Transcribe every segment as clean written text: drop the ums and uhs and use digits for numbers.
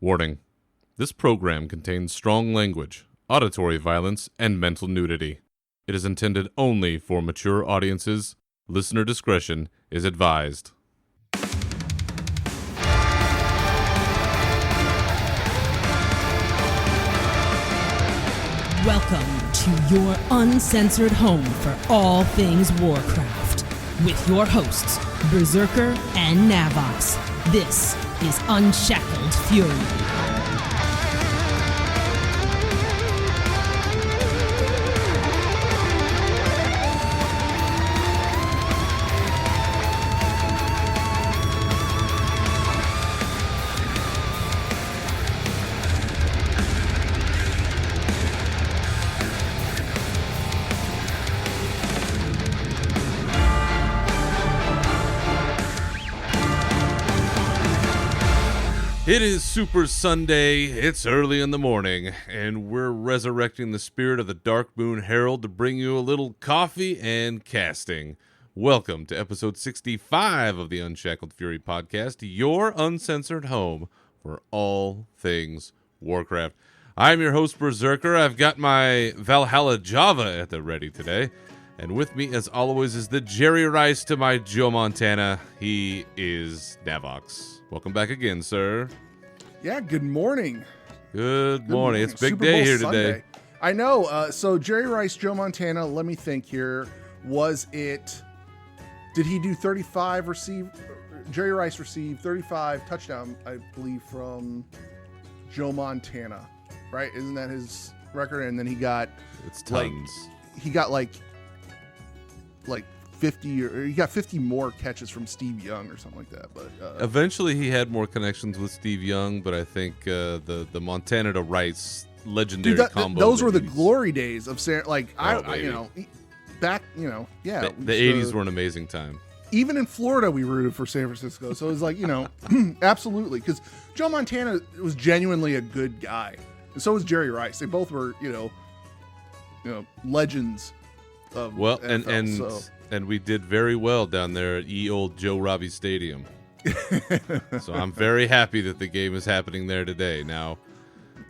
Warning. This program contains strong language, auditory violence, and mental nudity. It is intended only for mature audiences. Listener discretion is advised. Welcome to your uncensored home for all things Warcraft. With your hosts, Berzerker and Navox. This is Unshackled Fury. It is Super Sunday, it's early in the morning, and we're resurrecting the spirit of the Dark Moon Herald to bring you a little coffee and casting. Welcome to episode 65 of the Unshackled Fury podcast, your uncensored home for all things Warcraft. I'm your host, Berzerker. I've got my Valhalla Java at the ready today, and with me, as always, is the Jerry Rice to my Joe Montana. He is Navox. Welcome back again, sir. Yeah, good morning. Good morning. It's a big Super day Bowl here Sunday. today. I know. So Jerry Rice, Joe Montana, let me think here. Did he do 35 receive? Jerry Rice received 35 touchdown, I believe, from Joe Montana, right? Isn't that his record? And then he got It's tons. he got like 50 or he got 50 more catches from Steve Young or something like that. But Eventually, he had more connections with Steve Young, but I think the Montana to Rice legendary combo. those were the '80s. glory days of baby. back, The 80s were an amazing time. Even in Florida, we rooted for San Francisco. So it was like, absolutely. Because Joe Montana was genuinely a good guy. And so was Jerry Rice. They both were, legends of NFL, and we did very well down there at old Joe Robbie Stadium. So I'm very happy that the game is happening there today. Now,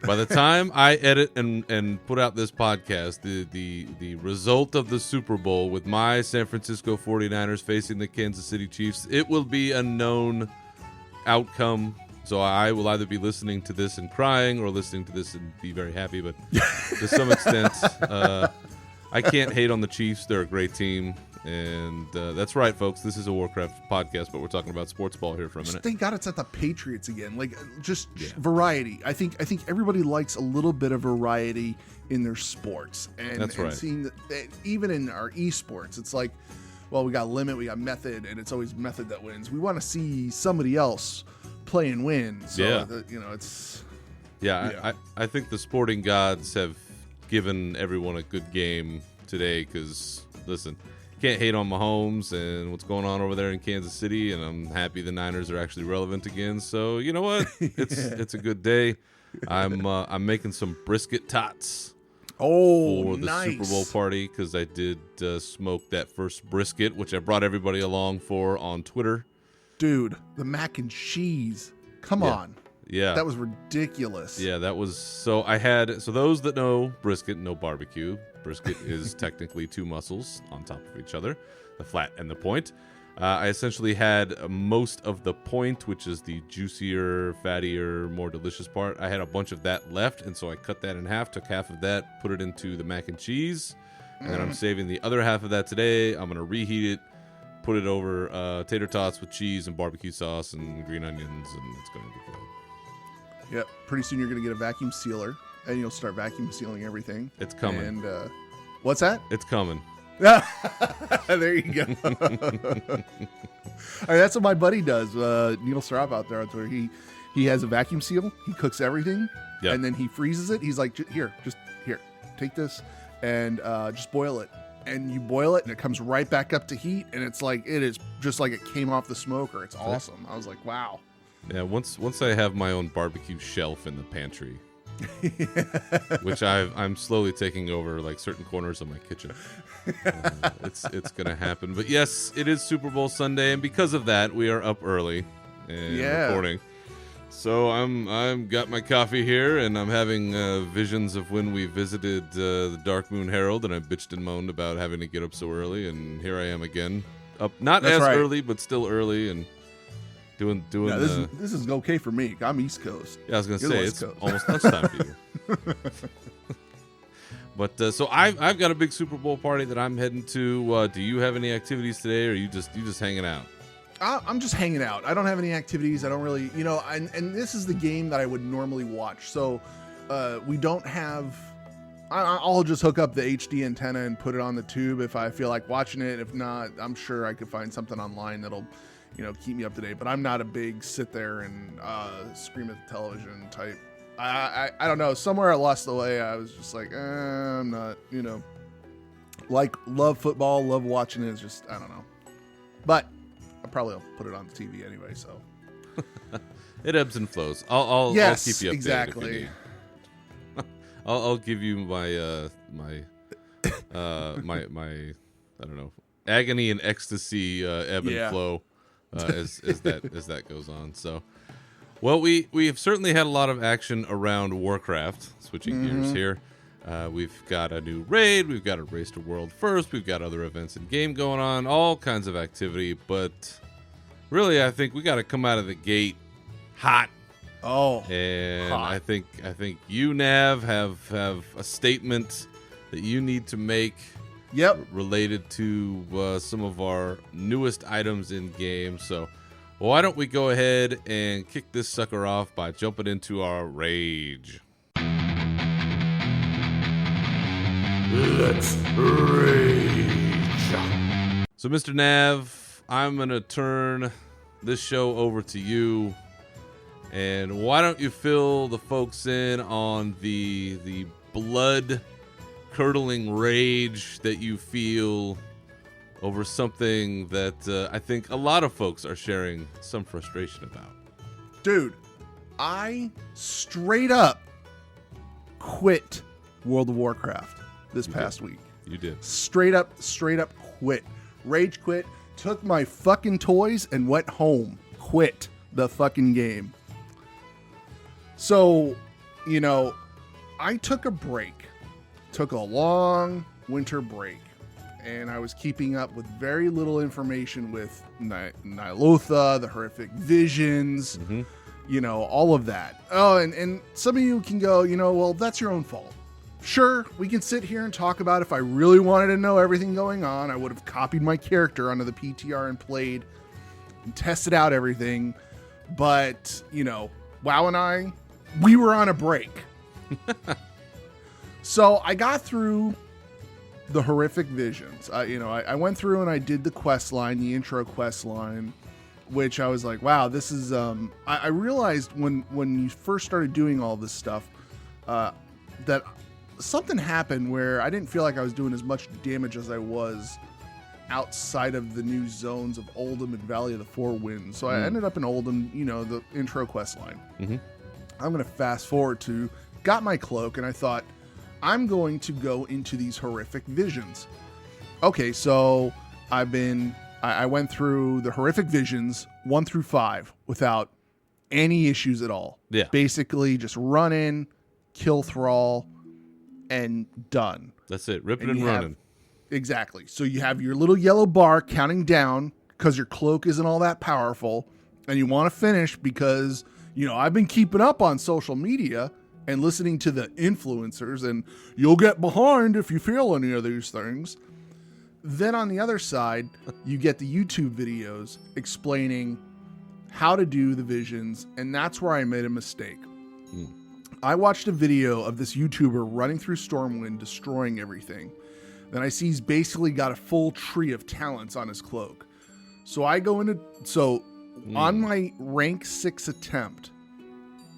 by the time I edit and put out this podcast, the result of the Super Bowl with my San Francisco 49ers facing the Kansas City Chiefs, it will be a known outcome. So I will either be listening to this and crying or listening to this and be very happy. But to some extent, I can't hate on the Chiefs. They're a great team. And that's right, folks. This is a Warcraft podcast, but we're talking about sports ball here for a minute. Thank God it's not the Patriots again. Variety. I think everybody likes a little bit of variety in their sports. And, that's right. And seeing that even in our esports, it's like, well, we got limit, we got method, and it's always method that wins. We want to see somebody else play and win. So, it's... Yeah, I think the sporting gods have given everyone a good game today because, listen, can't hate on Mahomes and what's going on over there in Kansas City, and I'm happy the Niners are actually relevant again. So you know what? It's a good day. I'm making some brisket tots for the nice. Super Bowl party because I did smoke that first brisket, which I brought everybody along for on Twitter. Dude, the mac and cheese. Come on. Yeah. That was ridiculous. Yeah, that was so those that know brisket know barbecue. Brisket is technically two muscles on top of each other, the flat and the point. I essentially had most of the point, which is the juicier, fattier, more delicious part. I had a bunch of that left, and so I cut that in half, took half of that, put it into the mac and cheese, and then I'm saving the other half of that today. I'm going to reheat it, put it over tater tots with cheese and barbecue sauce and green onions, and it's going to be good. Yep. Pretty soon you're going to get a vacuum sealer, and you'll start vacuum sealing everything. It's coming. And what's that? It's coming. There you go. All right, that's what my buddy does. Neil Strop out there on Twitter. He has a vacuum seal. He cooks everything, and then he freezes it. He's like, here, take this and just boil it. And you boil it, and it comes right back up to heat, and it is just like it came off the smoker. It's awesome. I was like, wow. Yeah, once I have my own barbecue shelf in the pantry, which I'm slowly taking over like certain corners of my kitchen. It's gonna happen. But yes, it is Super Bowl Sunday, and because of that, we are up early and recording. So I'm got my coffee here, and I'm having visions of when we visited the Dark Moon Herald, and I bitched and moaned about having to get up so early, and here I am again, up not That's as right. early, but still early, and doing. No, this is okay for me. I'm East Coast. Yeah, I was gonna You're say the it's West Coast. almost lunchtime for you. But so I've got a big Super Bowl party that I'm heading to. Do you have any activities today, or are you just hanging out? I'm just hanging out. I don't have any activities. I don't really, and this is the game that I would normally watch. So we don't have. I'll just hook up the HD antenna and put it on the tube if I feel like watching it. If not, I'm sure I could find something online that'll, keep me up to date. But I'm not a big sit there and scream at the television type. I don't know. Somewhere I lost the way. I was just like, I'm not, like love football, love watching it. It's just, I don't know. But I probably will put it on the TV anyway. So It ebbs and flows. I'll keep you updated. Exactly. If you need. I'll give you my my I don't know, agony and ecstasy ebb and flow as that goes on. So, well, we have certainly had a lot of action around Warcraft. Switching gears here, we've got a new raid, we've got a race to world first, we've got other events in game going on, all kinds of activity. But really, I think we got to come out of the gate hot. Oh, and hot. I think you, Nav, have a statement that you need to make. Yep. Related to some of our newest items in game. So, why don't we go ahead and kick this sucker off by jumping into our rage. Let's rage. So, Mr. Nav, I'm gonna turn this show over to you. And why don't you fill the folks in on the blood-curdling rage that you feel over something that I think a lot of folks are sharing some frustration about. Dude, I straight up quit World of Warcraft this past week. You did. Straight up quit. Rage quit. Took my fucking toys and went home. Quit the fucking game. So, I took a break. Took a long winter break. And I was keeping up with very little information with Ny'al-Oh, the horrific visions, all of that. Oh, and some of you can go, well, that's your own fault. Sure, we can sit here and talk about if I really wanted to know everything going on, I would have copied my character onto the PTR and played and tested out everything. But, WoW and we were on a break. So I got through the horrific visions. I went through and I did the quest line, the intro quest line, which I was like, wow, this is, I realized when you first started doing all this stuff, that something happened where I didn't feel like I was doing as much damage as I was outside of the new zones of Oldham and Valley of the Four Winds. So I ended up in Oldham, the intro quest line. I'm going to fast forward to got my cloak, and I thought, I'm going to go into these horrific visions. Okay, so I went through the horrific visions 1 through 5 without any issues at all. Yeah. Basically just run in, kill thrall, and done. That's it. Ripping and running. Exactly. So you have your little yellow bar counting down because your cloak isn't all that powerful, and you want to finish because, I've been keeping up on social media and listening to the influencers, and you'll get behind if you feel any of these things. Then on the other side, you get the YouTube videos explaining how to do the visions, and that's where I made a mistake. I watched a video of this YouTuber running through Stormwind, destroying everything. Then I see he's basically got a full tree of talents on his cloak. So I go into... on my rank 6 attempt,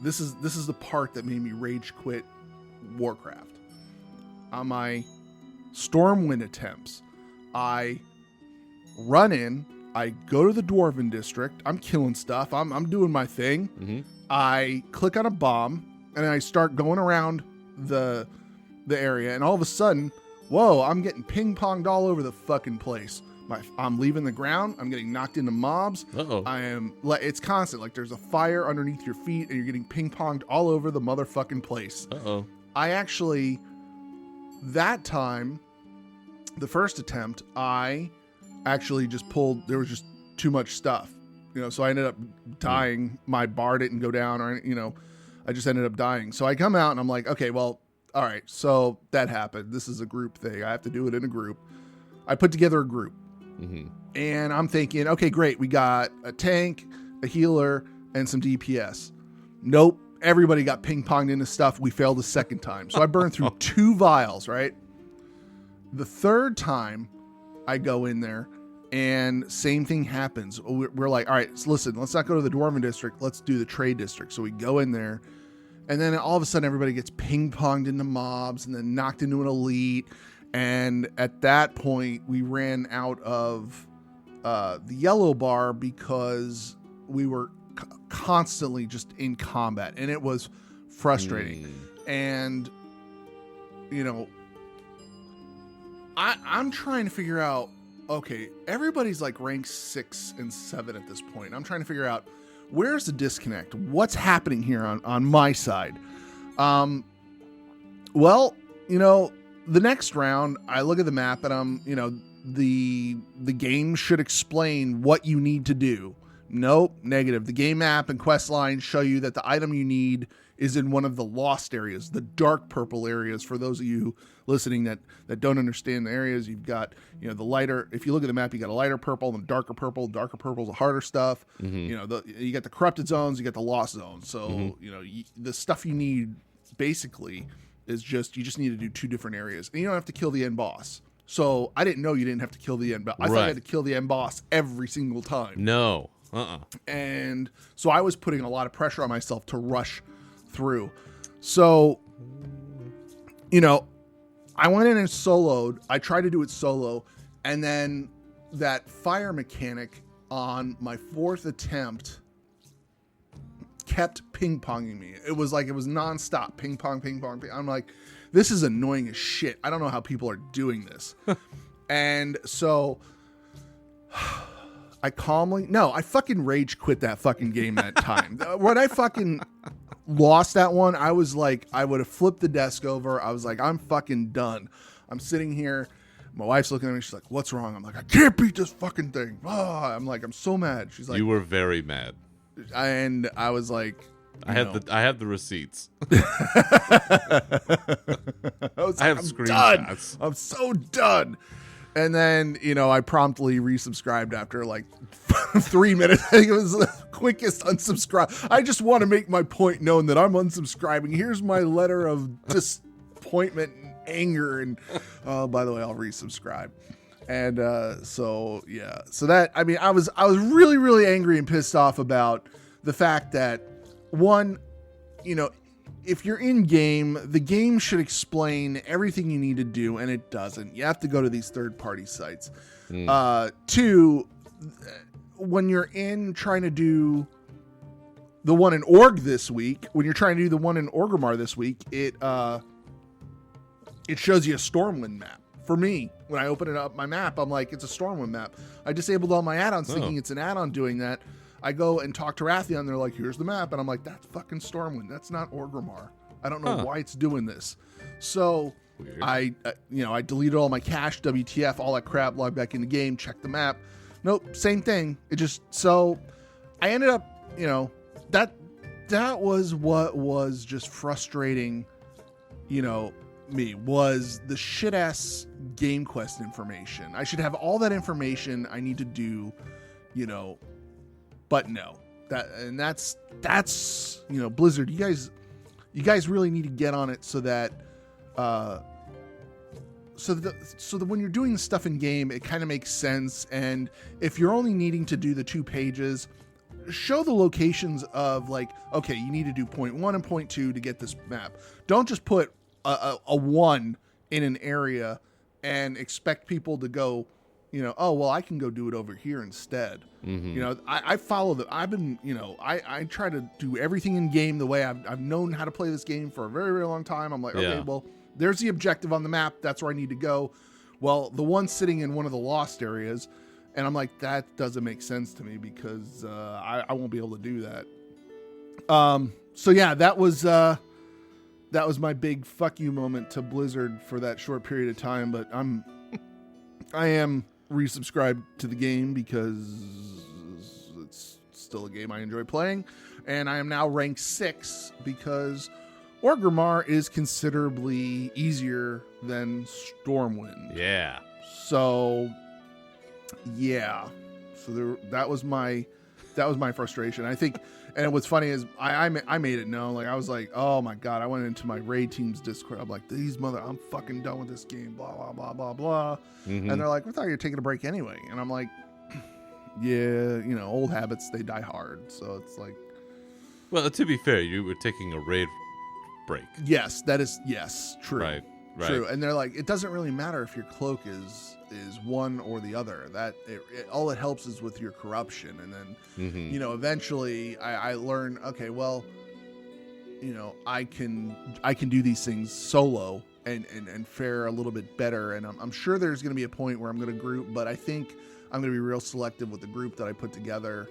this is the part that made me rage quit Warcraft. On my Stormwind attempts, I run in, I go to the Dwarven district, I'm killing stuff, I'm doing my thing. I click on a bomb, and I start going around the area, and all of a sudden, whoa, I'm getting ping-ponged all over the fucking place. I'm leaving the ground. I'm getting knocked into mobs. Uh-oh. It's constant. Like there's a fire underneath your feet and you're getting ping-ponged all over the motherfucking place. Uh-oh. That time, the first attempt, I actually just pulled, there was just too much stuff. So I ended up dying. My bar didn't go down or, I just ended up dying. So I come out and I'm like, okay, well, all right. So that happened. This is a group thing. I have to do it in a group. I put together a group. Mm-hmm. And I'm thinking, okay, great. We got a tank, a healer, and some DPS. Nope. Everybody got ping-ponged into stuff. We failed the second time. So I burned through 2 vials, right? The third time I go in there and same thing happens. We're like, all right, so listen, let's not go to the Dwarven district. Let's do the trade district. So we go in there and then all of a sudden everybody gets ping-ponged into mobs and then knocked into an elite. And at that point, we ran out of the yellow bar because we were constantly just in combat. And it was frustrating. And, I'm trying to figure out, okay, everybody's like rank 6 and 7 at this point. I'm trying to figure out where's the disconnect? What's happening here on my side? The next round, I look at the map and the game should explain what you need to do. Nope, negative. The game map and quest lines show you that the item you need is in one of the lost areas, the dark purple areas. For those of you listening that don't understand the areas, you've got, the lighter, if you look at the map, you got a lighter purple and darker purple. Darker purple is the harder stuff. Mm-hmm. You got the corrupted zones, you got the lost zones. So, the stuff you need basically is you just need to do 2 different areas, and you don't have to kill the end boss. So I didn't know you didn't have to kill the end boss. I thought I had to kill the end boss every single time. No. And so I was putting a lot of pressure on myself to rush through. So, I went in and soloed. I tried to do it solo, and then that fire mechanic on my 4th attempt kept ping-ponging me. It was nonstop ping pong. I'm like, this is annoying as shit. I don't know how people are doing this. And so I fucking rage quit that fucking game that time. When I fucking lost that one, I was like, I would have flipped the desk over. I was like, I'm fucking done. I'm sitting here. My wife's looking at me. She's like, what's wrong? I'm like, I can't beat this fucking thing. I'm like, I'm so mad. She's like, you were very mad. And I was like, I have the receipts. I have screenshots. I'm so done. And then, I promptly resubscribed after like 3 minutes. I think it was the quickest unsubscribe. I just want to make my point known that I'm unsubscribing. Here's my letter of disappointment and anger. And by the way, I'll resubscribe. And so that, I was really, really angry and pissed off about the fact that, one, if you're in game, the game should explain everything you need to do, and it doesn't. You have to go to these third-party sites. 2, when you're trying to do the one in Org this week, when you're trying to do the one in Orgrimmar this week, it shows you a Stormwind map. For me, when I open it up my map, I'm like, it's a Stormwind map. I disabled all my add-ons thinking it's an add-on doing that. I go and talk to Rathion. They're like, here's the map. And I'm like, that's fucking Stormwind. That's not Orgrimmar. I don't know why it's doing this. So weird. I deleted all my cache, WTF, all that crap, logged back in the game, checked the map. Nope, same thing. So I ended up, that was what was just frustrating, me, was the shit ass game quest information. I should have all that information I need to do, but no. That's Blizzard, you guys really need to get on it so that when you're doing stuff in game, it kind of makes sense. And if you're only needing to do the 2 pages, show the locations of like, okay, you need to do point 1 and point 2 to get this map. Don't just put a 1 in an area and expect people to go, oh, well, I can go do it over here instead. Mm-hmm. I follow I try to do everything in game the way I've known how to play this game for a very, very long time. I'm like, okay, well, there's the objective on the map. That's where I need to go. Well, the one sitting in one of the lost areas, and I'm like, that doesn't make sense to me because I won't be able to do that. So yeah, that was my big fuck you moment to Blizzard for that short period of time. But I am resubscribed to the game because it's still a game I enjoy playing, and I am now ranked 6 because Orgrimmar is considerably easier than Stormwind. Yeah. So, yeah. So that was my frustration. I think, and what's funny is I made it known. Like I was like, oh my god! I went into my raid team's Discord. I'm like, I'm fucking done with this game. Blah blah blah blah blah. Mm-hmm. And they're like, we thought you were taking a break anyway. And I'm like, yeah, old habits, they die hard. So it's like, well, to be fair, you were taking a raid break. Yes, that is true. Right. True. And they're like, it doesn't really matter if your cloak is one or the other. That all it helps is with your corruption. And then eventually I learn, okay, well, I can do these things solo and fare a little bit better. And I'm sure there's going to be a point where I'm going to group, but I think I'm going to be real selective with the group that I put together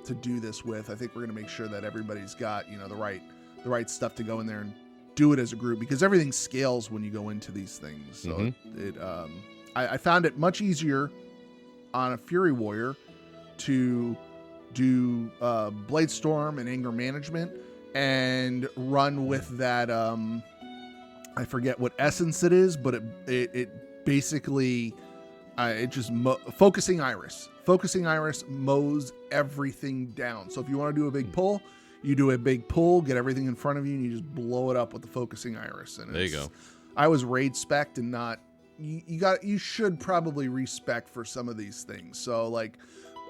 to do this with. I think we're going to make sure that everybody's got the right stuff to go in there and do it as a group, because everything scales when you go into these things. So I found it much easier on a Fury Warrior to do Bladestorm and Anger Management and run with that. I forget what essence it is, but it basically it just Focusing Iris. Focusing Iris mows everything down. So if you want to do a big pull, you do a big pull, get everything in front of you, and you just blow it up with the Focusing Iris. And there you go. I was raid spec'd and not. You should probably respec for some of these things. So like,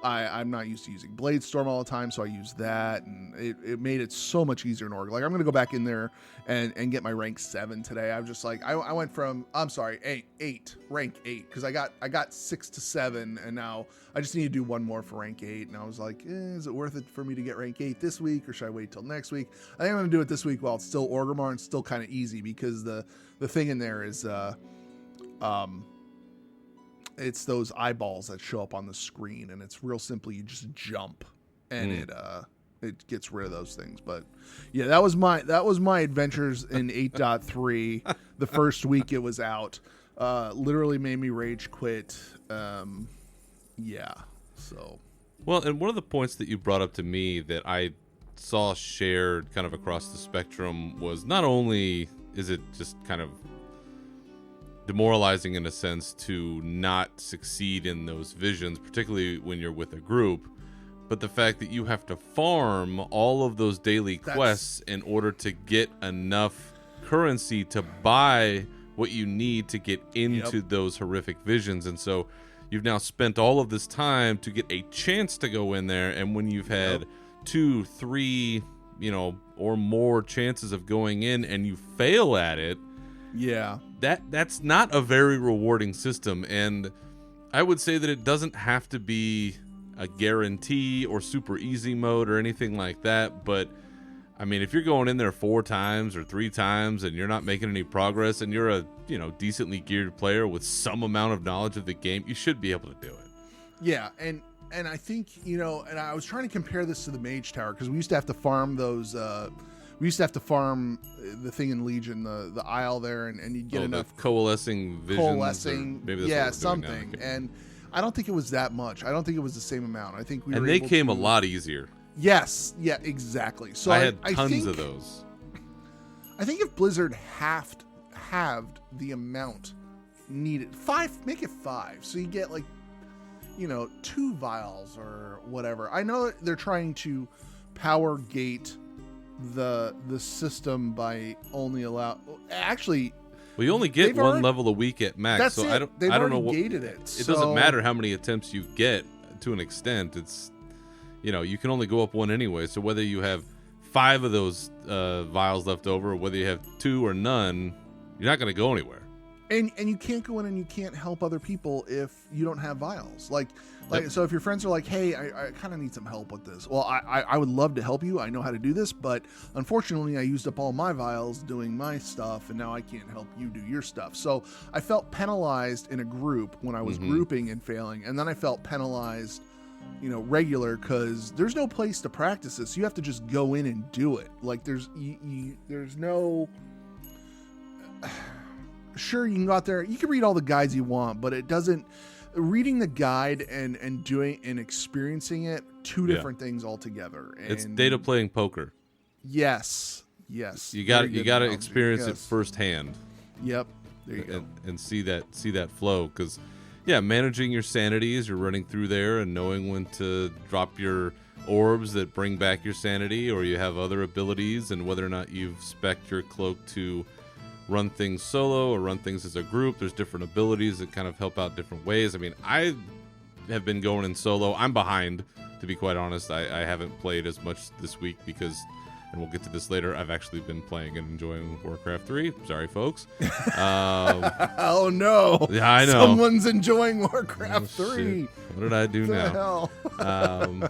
I'm not used to using Bladestorm all the time, so I use that, and it made it so much easier in Org. Like I'm gonna go back in there and get my rank 7 today. I'm just like I went from rank 8 because I got 6 to 7, and now I just need to do one more for rank 8. And I was like, is it worth it for me to get rank 8 this week, or should I wait till next week? I think I'm gonna do it this week while it's still Orgrimmar and still kind of easy, because the thing in there is it's those eyeballs that show up on the screen, and it's real simple. You just jump, and it gets rid of those things. But yeah, that was my adventures in 8.3. The first week it was out, literally made me rage quit. Yeah. So. Well, and one of the points that you brought up to me that I saw shared kind of across the spectrum was, not only is it just kind of demoralizing in a sense to not succeed in those visions, particularly when you're with a group, but the fact that you have to farm all of those daily quests in order to get enough currency to buy what you need to get into those horrific visions. And so you've now spent all of this time to get a chance to go in there, and when you've had 2, 3, or more chances of going in and you fail at it, that's not a very rewarding system. And I would say that it doesn't have to be a guarantee or super easy mode or anything like that, but I mean, if you're going in there 4 times or 3 times and you're not making any progress, and you're a decently geared player with some amount of knowledge of the game, you should be able to do it. Yeah, and I think and I was trying to compare this to the Mage Tower, because we used to have to farm those we used to have to farm the thing in Legion, the Isle there, and you'd get enough coalescing visions, maybe that's something. Okay. And I don't think it was that much. I don't think it was the same amount. I think they came a lot easier. Yes, yeah, exactly. So I had tons of those. I think if Blizzard halved the amount needed, 5, make it 5, so you get 2 vials or whatever. I know they're trying to power gate the system by only you only get one level a week at max. That's so it. I don't know what gated it. It doesn't matter how many attempts you get, to an extent. It's you can only go up 1 anyway. So whether you have 5 of those vials left over, or whether you have 2 or none, you're not going to go anywhere. And you can't go in and you can't help other people if you don't have vials. So if your friends are like, hey, I kind of need some help with this. Well, I would love to help you. I know how to do this, but unfortunately I used up all my vials doing my stuff, and now I can't help you do your stuff. So I felt penalized in a group when I was grouping and failing, and then I felt penalized, regular, because there's no place to practice this. You have to just go in and do it. Like there's no... Sure, you can go out there, you can read all the guides you want, but it doesn't... Reading the guide and doing and experiencing it, two different things altogether. And it's data playing poker. Yes. You got to experience it firsthand. Yep. There you go. And see that flow, because managing your sanity as you're running through there and knowing when to drop your orbs that bring back your sanity, or you have other abilities, and whether or not you've spec'd your cloak to run things solo or run things as a group. There's different abilities that kind of help out different ways. I mean, I have been going in solo. I'm behind, to be quite honest. I haven't played as much this week because, and we'll get to this later, I've actually been playing and enjoying Warcraft 3. Sorry, folks. Oh, no. Yeah, I know. Someone's enjoying Warcraft 3. Shit. What did I do now? Hell?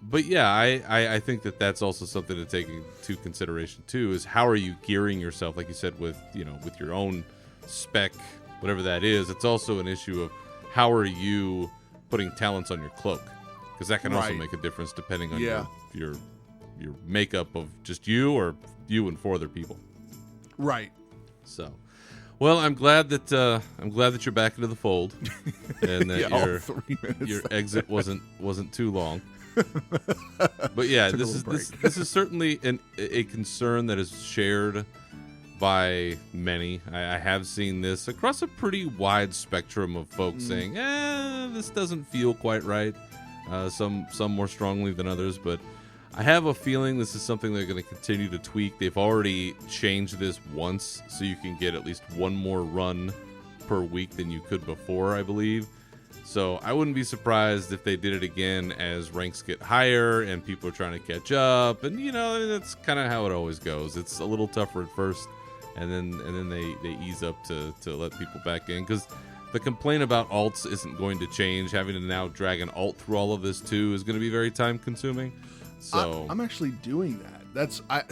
But yeah, I think that's also something to take into consideration too, is how are you gearing yourself, like you said, with your own spec, whatever that is. It's also an issue of how are you putting talents on your cloak, because that can also make a difference depending on your makeup of just you or you and 4 other people. Right. So, well, I'm glad that you're back into the fold, and that your exit wasn't too long. But yeah, this is certainly a concern that is shared by many. I have seen this across a pretty wide spectrum of folks saying, this doesn't feel quite right. Some more strongly than others, but I have a feeling this is something they're going to continue to tweak. They've already changed this once, so you can get at least one more run per week than you could before, I believe. So I wouldn't be surprised if they did it again as ranks get higher and people are trying to catch up. And, that's kind of how it always goes. It's a little tougher at first, and then they ease up to let people back in. Because the complaint about alts isn't going to change. Having to now drag an alt through all of this, too, is going to be very time-consuming. So I'm actually doing that. I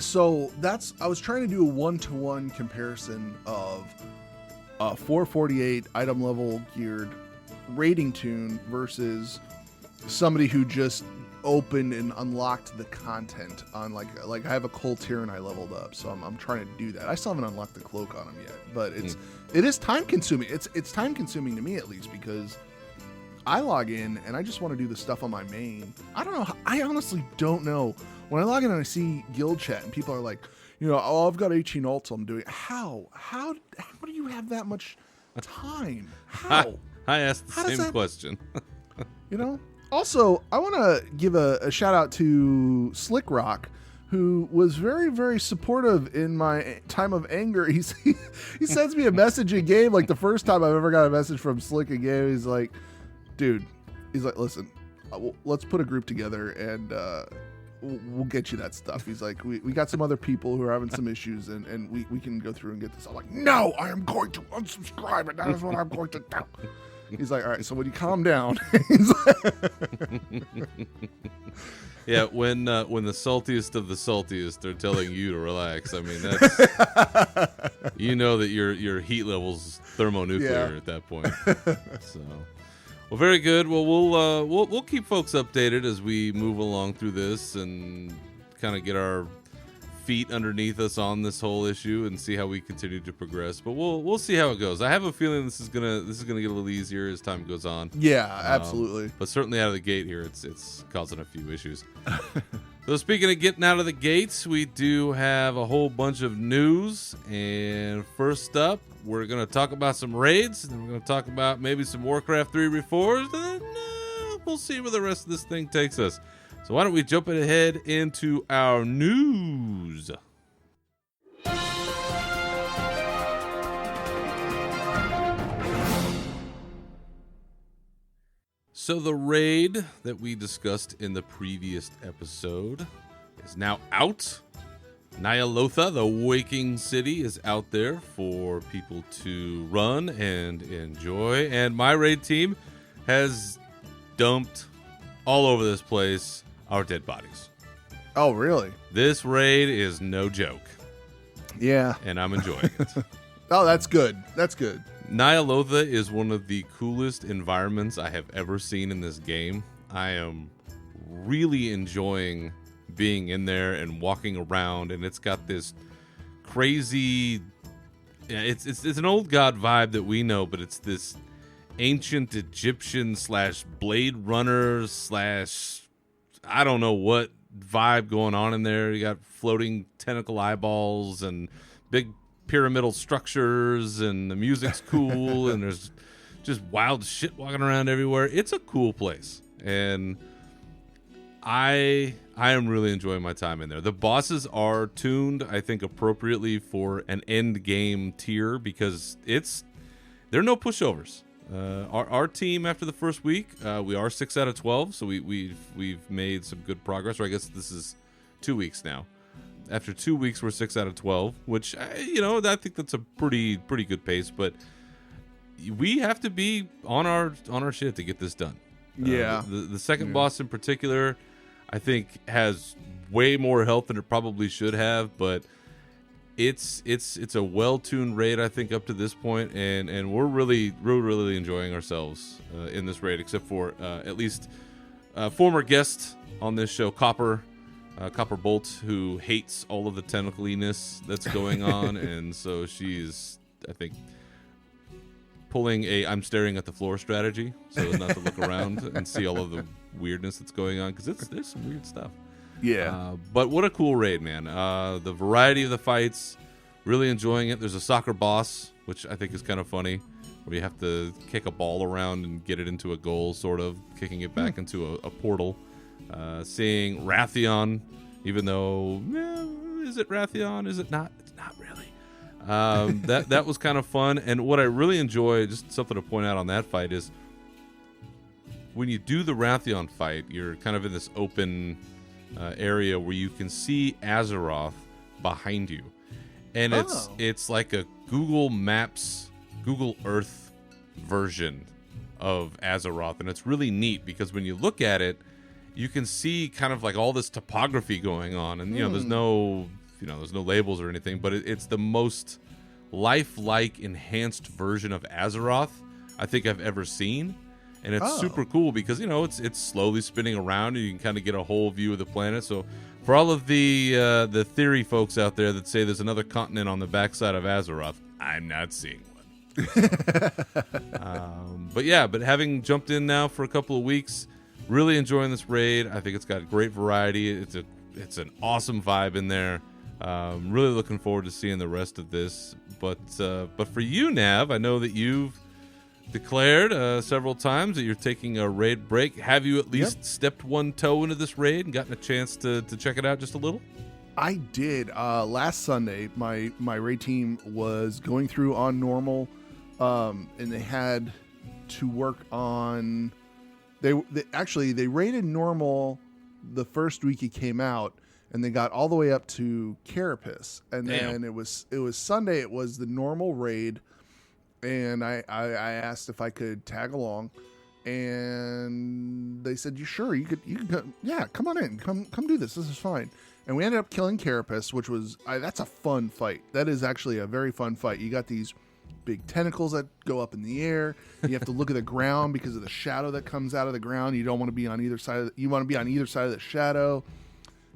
was trying to do a one-to-one comparison of 448 item level geared rating tune versus somebody who just opened and unlocked the content on like I have a cult here and I leveled up, so I'm trying to do that. I still haven't unlocked the cloak on him yet, but it is time consuming. It's time consuming to me, at least, because I log in and I just want to do the stuff on my main. I don't know. I honestly don't know. When I log in and I see guild chat and people are like, I've got 18 alts I'm doing. How do you have that much time? How? I asked the same question. Also, I want to give a shout out to Slick Rock, who was very, very supportive in my time of anger. He sends me a message in game, like the first time I've ever got a message from Slick in game. He's like, dude, listen, let's put a group together and we'll get you that stuff. He's like, we got some other people who are having some issues and we can go through and get this. I'm like, no, I am going to unsubscribe, and that is what I'm going to do. He's like, all right, so when you calm down. Yeah, when the saltiest of the saltiest are telling you to relax, I mean, that's that your heat level's thermonuclear at that point. So, well, very good. Well, we'll keep folks updated as we move along through this and kind of get our feet underneath us on this whole issue and see how we continue to progress. But we'll see how it goes. I have a feeling this is gonna get a little easier as time goes on. Yeah, absolutely. But certainly out of the gate here, it's causing a few issues. So speaking of getting out of the gates, we do have a whole bunch of news. And first up, we're gonna talk about some raids, and then we're gonna talk about maybe some Warcraft 3 reforms, and then we'll see where the rest of this thing takes us. So why don't we jump ahead into our news? So the raid that we discussed in the previous episode is now out. Ny'al-Oh, the Waking City, is out there for people to run and enjoy. And my raid team has dumped all over this place our dead bodies. Oh, really? This raid is no joke. Yeah. And I'm enjoying it. Oh, that's good. That's good. Ny'al-Oh is one of the coolest environments I have ever seen in this game. I am really enjoying being in there and walking around, and it's got this crazy, it's an old god vibe that we know, but it's this ancient Egyptian / Blade Runner / I don't know what vibe going on in there. You got floating tentacle eyeballs and big pyramidal structures, and the music's cool, and there's just wild shit walking around everywhere. It's a cool place, and I am really enjoying my time in there. The bosses are tuned, I think, appropriately for an end game tier, because they're no pushovers. Our team, after the first week, we are 6 out of 12, so we've made some good progress. Or I guess this is 2 weeks now. After 2 weeks, we're 6 out of 12, which I think that's a pretty good pace. But we have to be on our shit to get this done. Yeah. The second boss in particular, I think, has way more health than it probably should have, but it's a well-tuned raid, I think, up to this point, and we're really enjoying ourselves in this raid, except for at least former guest on this show, Copper Bolt, who hates all of the tentacliness that's going on, and so she's, I think, pulling a I'm staring at the floor strategy so as not to look around and see all of the weirdness that's going on, because there's some weird stuff. Yeah. But what a cool raid, man. The variety of the fights, really enjoying it. There's a soccer boss, which I think is kind of funny, where you have to kick a ball around and get it into a goal, sort of, kicking it back into a portal. Seeing Wrathion, even though, is it Wrathion? Is it not? It's not really. That was kind of fun. And what I really enjoy, just something to point out on that fight, is when you do the Wrathion fight, you're kind of in this open area where you can see Azeroth behind you, and it's like a Google Maps, Google Earth version of Azeroth, and it's really neat because when you look at it, you can see kind of like all this topography going on, and there's no labels or anything, but it's the most lifelike, enhanced version of Azeroth I think I've ever seen. And it's super cool because, it's slowly spinning around and you can kind of get a whole view of the planet. So for all of the theory folks out there that say there's another continent on the backside of Azeroth, I'm not seeing one. But having jumped in now for a couple of weeks, really enjoying this raid. I think it's got great variety. It's an awesome vibe in there. Really looking forward to seeing the rest of this. But for you, Nav, I know that you've declared several times that you're taking a raid break. Have you at least stepped one toe into this raid and gotten a chance to check it out just a little? I did. Last Sunday, my raid team was going through on normal, and they had to work on. They raided normal the first week it came out, and they got all the way up to Carapace, and then it was Sunday. It was the normal raid. And I asked if I could tag along, and they said, "You sure? You could come, come on in, come do this. This is fine." And we ended up killing Carapace, which was that's a fun fight. That is actually a very fun fight. You got these big tentacles that go up in the air. You have to look at the ground because of the shadow that comes out of the ground. You don't want to be on either side. You want to be on either side of the shadow.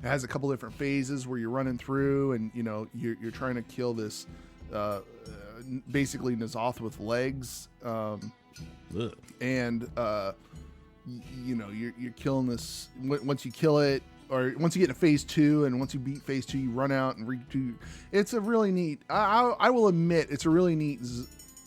It has a couple different phases where you're running through, and you're trying to kill this. Basically N'Zoth with legs, and you're killing this. Once you kill it, or once you get into phase 2, and once you beat phase 2, you run out and redo. It's a really neat. I will admit, it's a really neat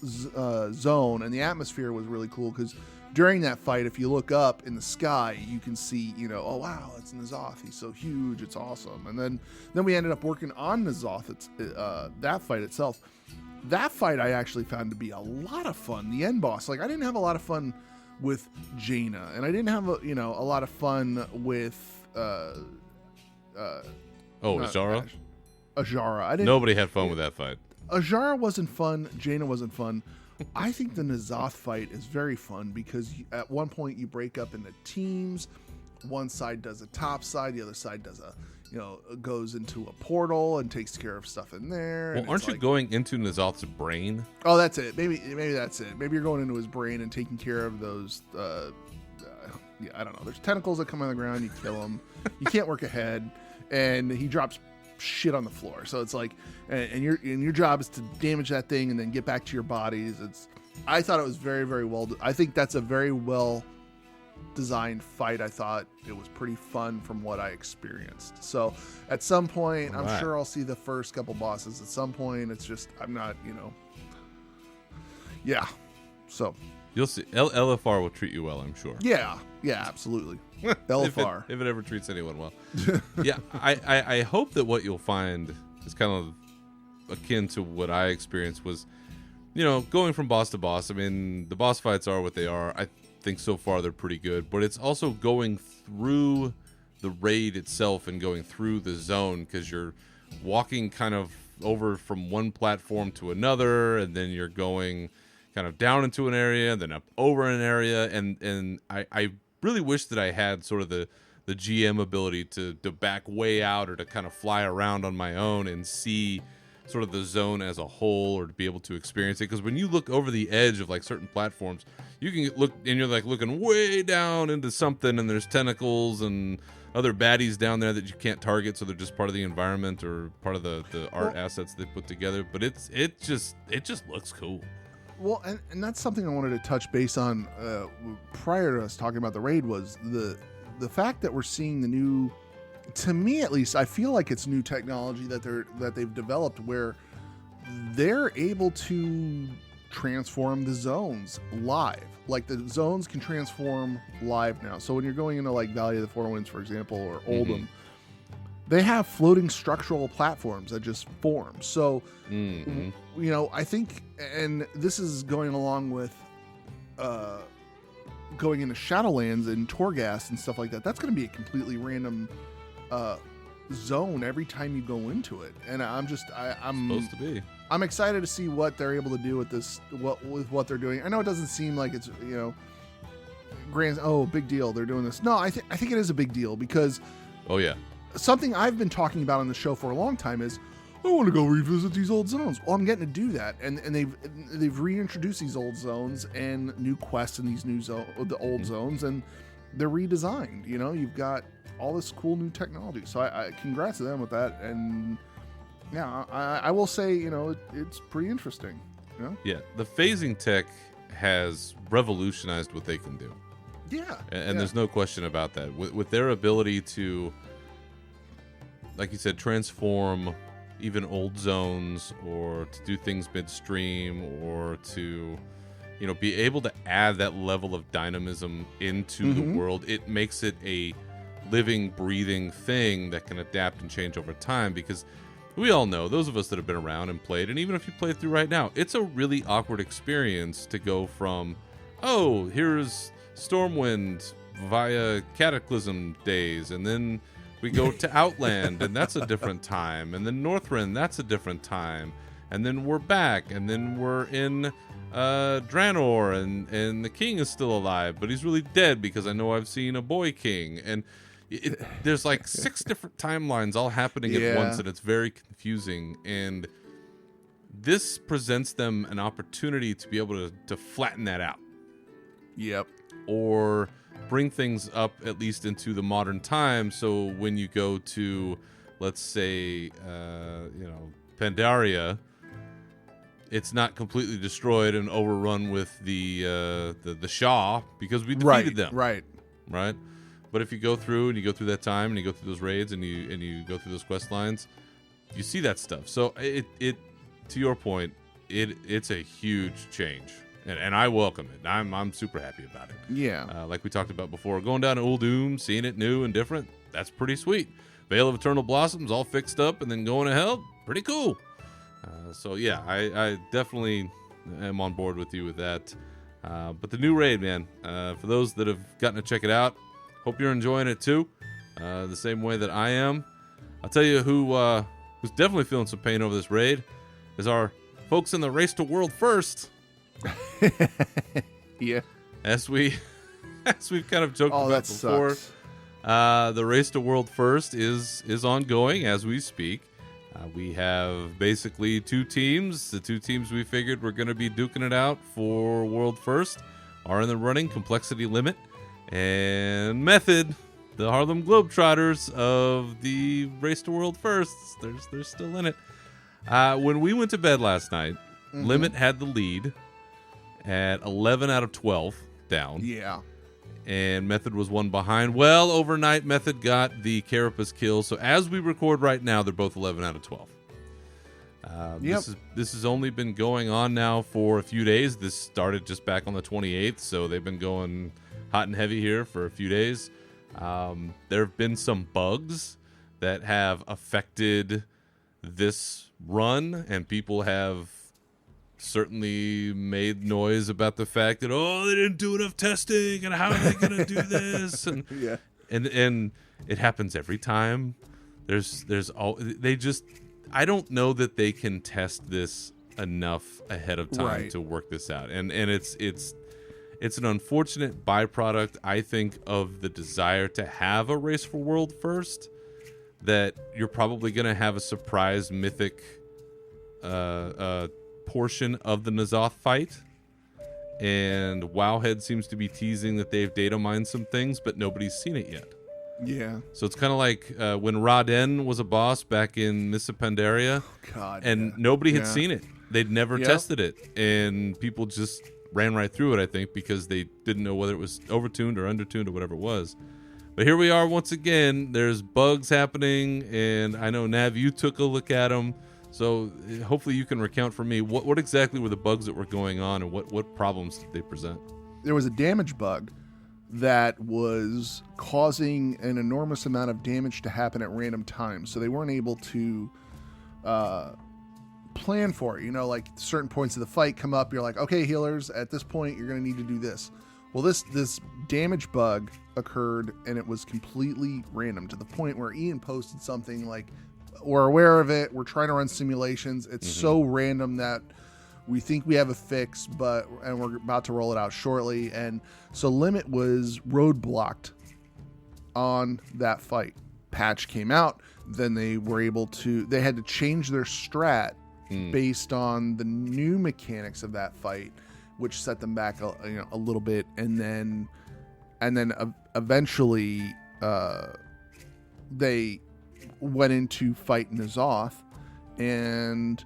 zone, and the atmosphere was really cool because during that fight, if you look up in the sky, you can see, oh wow, it's N'Zoth. He's so huge, it's awesome. And then we ended up working on N'Zoth. It's that fight itself. That fight I actually found to be a lot of fun. The end boss, I didn't have a lot of fun with Jaina, and I didn't have a lot of fun with Azara? Ajara. I didn't. Nobody had fun with that fight. Ajara wasn't fun. Jaina wasn't fun. I think the N'Zoth fight is very fun because at one point you break up into teams. One side does a top side, the other side does goes into a portal and takes care of stuff in there. Well, aren't you going into N'Zoth's brain? Oh, that's it. Maybe that's it. Maybe you're going into his brain and taking care of those. I don't know. There's tentacles that come on the ground. You kill them. You can't work ahead, and he drops shit on the floor. So it's like, and your job is to damage that thing and then get back to your bodies. I thought it was very, very well. I think that's a very well designed fight. I thought it was pretty fun from what I experienced. So at some point, I'm sure I'll see the first couple bosses. At some point, it's just I'm not, yeah. So you'll see. LFR will treat you well, I'm sure. Yeah, absolutely. LFR, if it ever treats anyone well. Yeah, I hope that what you'll find is kind of akin to what I experienced was, going from boss to boss. I mean, the boss fights are what they are. I think so far they're pretty good, but it's also going through the raid itself and going through the zone, because you're walking kind of over from one platform to another, and then you're going kind of down into an area, then up over an area, and I really wish that I had sort of the GM ability to back way out or to kind of fly around on my own and see sort of the zone as a whole, or to be able to experience it. Because when you look over the edge of like certain platforms, you can look and you're like looking way down into something, and there's tentacles and other baddies down there that you can't target, so they're just part of the environment or part of the art assets they put together. But it just looks cool. Well, and that's something I wanted to touch base on prior to us talking about the raid, was the fact that we're seeing the new, to me at least, I feel like it's new technology that they've developed where they're able to transform the zones live. Like the zones can transform live now. So when you're going into like Valley of the Four Winds, for example, or Oldham, they have floating structural platforms that just form. So, I think, and this is going along with going into Shadowlands and Torghast and stuff like that. That's going to be a completely random zone every time you go into it. And I'm supposed to be. I'm excited to see what they're able to do with this, with what they're doing. I know it doesn't seem like it's, grand. Oh, big deal. They're doing this. No, I think it is a big deal because. Oh yeah. Something I've been talking about on the show for a long time is I want to go revisit these old zones. Well, I'm getting to do that, and they've reintroduced these old zones and new quests in these the old zones, and they're redesigned. You've got all this cool new technology. So I congrats to them with that, and yeah, I will say it's pretty interesting. Yeah, the phasing tech has revolutionized what they can do. Yeah, and there's no question about that. With their ability to, like you said, transform even old zones, or to do things midstream, or to, be able to add that level of dynamism into the world. It makes it a living, breathing thing that can adapt and change over time, because we all know, those of us that have been around and played, and even if you play through right now, it's a really awkward experience to go from, oh, here's Stormwind via Cataclysm days, and then we go to Outland, and that's a different time, and then Northrend, that's a different time, and then we're back, and then we're in Draenor, and the king is still alive, but he's really dead because I know I've seen a boy king, and there's like 6 different timelines all happening at once, and it's very confusing, and this presents them an opportunity to be able to flatten that out. Yep. Or bring things up at least into the modern time, so when you go to, let's say, Pandaria, it's not completely destroyed and overrun with the Shah, because we defeated them. Right. But if you go through that time, and you go through those raids, and you go through those quest lines, you see that stuff. So it to your point, it's a huge change. And I welcome it. I'm super happy about it. Yeah. Like we talked about before, going down to Uldum, seeing it new and different, that's pretty sweet. Vale of Eternal Blossoms all fixed up and then going to hell, pretty cool. So yeah, I definitely am on board with you with that. But the new raid, man, for those that have gotten to check it out, hope you're enjoying it too, the same way that I am. I'll tell you who who's definitely feeling some pain over this raid, is our folks in the Race to World First. Yeah. As we've kind of joked about that before, sucks. the Race to World First is ongoing as we speak. We have basically two teams. The two teams we figured were going to be duking it out for World First are in the running: Complexity Limit and Method, the Harlem Globetrotters of the Race to World Firsts. They're still in it. When we went to bed last night, Limit had the lead at 11 out of 12 down. Yeah. And Method was one behind. Well, overnight, Method got the Carapace kill. So as we record right now, they're both 11 out of 12. This has only been going on now for a few days. This started just back on the 28th, so they've been going hot and heavy here for a few days. There have been some bugs that have affected this run, and people have certainly made noise about the fact that, they didn't do enough testing, and how are they going to do this? And Yeah. and it happens every time. I don't know that they can test this enough ahead of time to work this out. And it's an unfortunate byproduct, I think, of the desire to have a Race for World First, that you're probably going to have a surprise mythic portion of the N'Zoth fight. And Wowhead seems to be teasing that they've data mined some things, but nobody's seen it yet. Yeah. So it's kind of like when Raden was a boss back in Mists of Pandaria, nobody had seen it. They'd never tested it, and people just ran right through it, I think, because they didn't know whether it was overtuned or undertuned or whatever it was. But here we are once again. There's bugs happening, and I know, Nav, you took a look at them. So hopefully you can recount for me what exactly were the bugs that were going on, and what problems did they present? There was a damage bug that was causing an enormous amount of damage to happen at random times. So they weren't able to plan for it. Like certain points of the fight come up, you're like, okay, healers, at this point, you're going to need to do this. Well, this damage bug occurred, and it was completely random to the point where Ian posted something like, we're aware of it, we're trying to run simulations. It's so random that we think we have a fix, and we're about to roll it out shortly. And so Limit was roadblocked on that fight. Patch came out, then they had to change their strat based on the new mechanics of that fight, which set them back a little bit, and then eventually they went into fight N'Zoth, and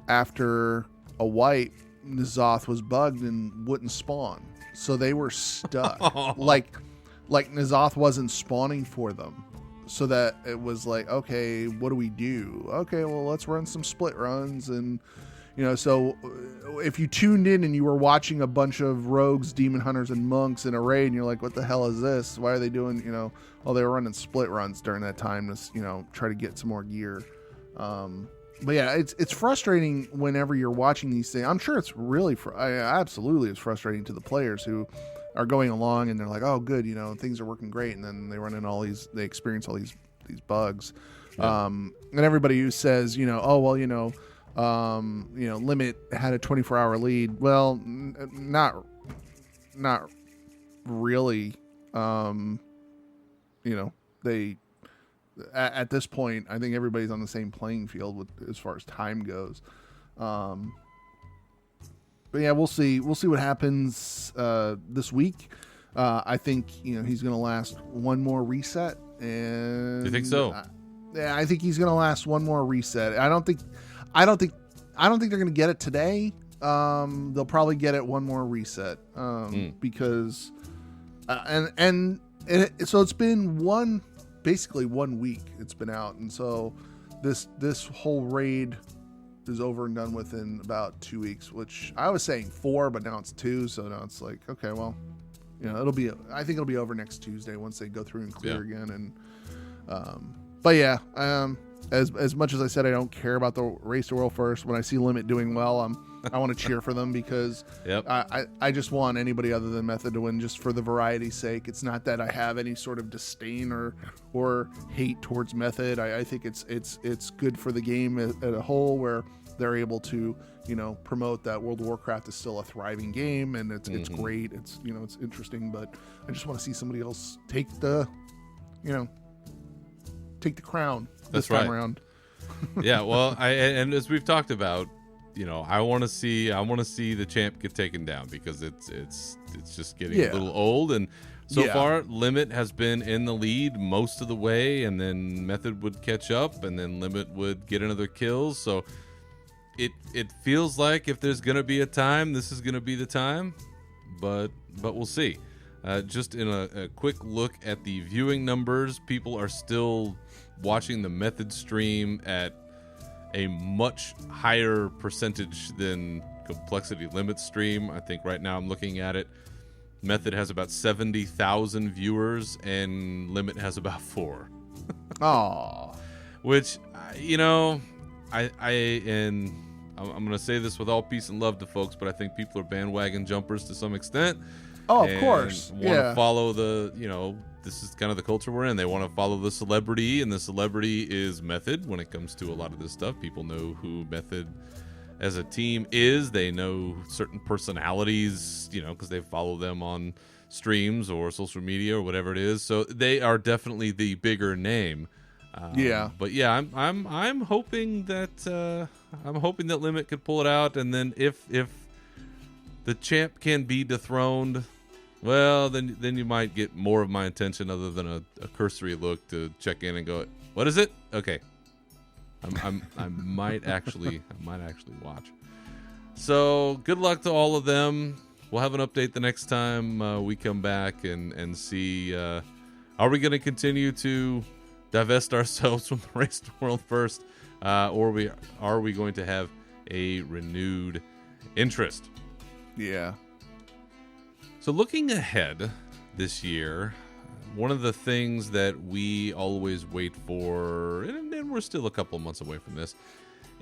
after a wipe, N'Zoth was bugged and wouldn't spawn, so they were stuck. like N'Zoth wasn't spawning for them, so that it was like, okay, what do we do? Okay, well, let's run some split runs. And so if you tuned in and you were watching a bunch of rogues, demon hunters, and monks in a raid, and you're like, what the hell is this? Why are they doing, they were running split runs during that time to, try to get some more gear. But yeah, it's frustrating whenever you're watching these things. I'm sure it's really, absolutely it's frustrating to the players who are going along and they're like, oh, good, things are working great. And then they run in they experience all these bugs. Yeah. And everybody who says, Limit had a 24-hour lead. Well, not really. They at this point, I think everybody's on the same playing field as far as time goes. But yeah, we'll see. We'll see what happens this week. I think he's going to last one more reset. And you think so? Yeah, I think he's going to last one more reset. I don't think they're going to get it today. They'll probably get it one more reset because so it's been basically 1 week it's been out, and so this whole raid is over and done with in about 2 weeks, which I was saying 4, but now it's 2, so now it's like, okay, well, I think it'll be over next Tuesday once they go through and clear again. And but yeah, as much as I said I don't care about the Race to World First, when I see Limit doing well, I want to cheer for them because I just want anybody other than Method to win just for the variety's sake. It's not that I have any sort of disdain or hate towards Method. I think it's good for the game at a whole, where they're able to, promote that World of Warcraft is still a thriving game, and it's great. It's it's interesting, but I just want to see somebody else take the crown this time around. Yeah, well, and as we've talked about, I want to see the champ get taken down, because it's just getting a little old, and so far Limit has been in the lead most of the way, and then Method would catch up, and then Limit would get another kills. So it feels like if there's gonna be a time, this is gonna be the time, but we'll see. Just in a quick look at the viewing numbers, people are still watching the Method stream at a much higher percentage than Complexity Limit stream. I think right now I'm looking at it, Method has about 70,000 viewers and Limit has about 4. Aww. Which, I'm going to say this with all peace and love to folks, but I think people are bandwagon jumpers to some extent. Oh, of course. Want to follow this is kind of the culture we're in. They want to follow the celebrity, and the celebrity is Method when it comes to a lot of this stuff. People know who Method as a team is. They know certain personalities, because they follow them on streams or social media or whatever it is. So they are definitely the bigger name. But yeah, I'm hoping that Limit could pull it out, and then if the champ can be dethroned, well, then you might get more of my attention, other than a cursory look to check in and go, what is it? Okay, I might actually watch. So good luck to all of them. We'll have an update the next time we come back and see. Are we going to continue to divest ourselves from the Race to World First, or are we going to have a renewed interest? Yeah. So looking ahead this year, one of the things that we always wait for, and we're still a couple of months away from this,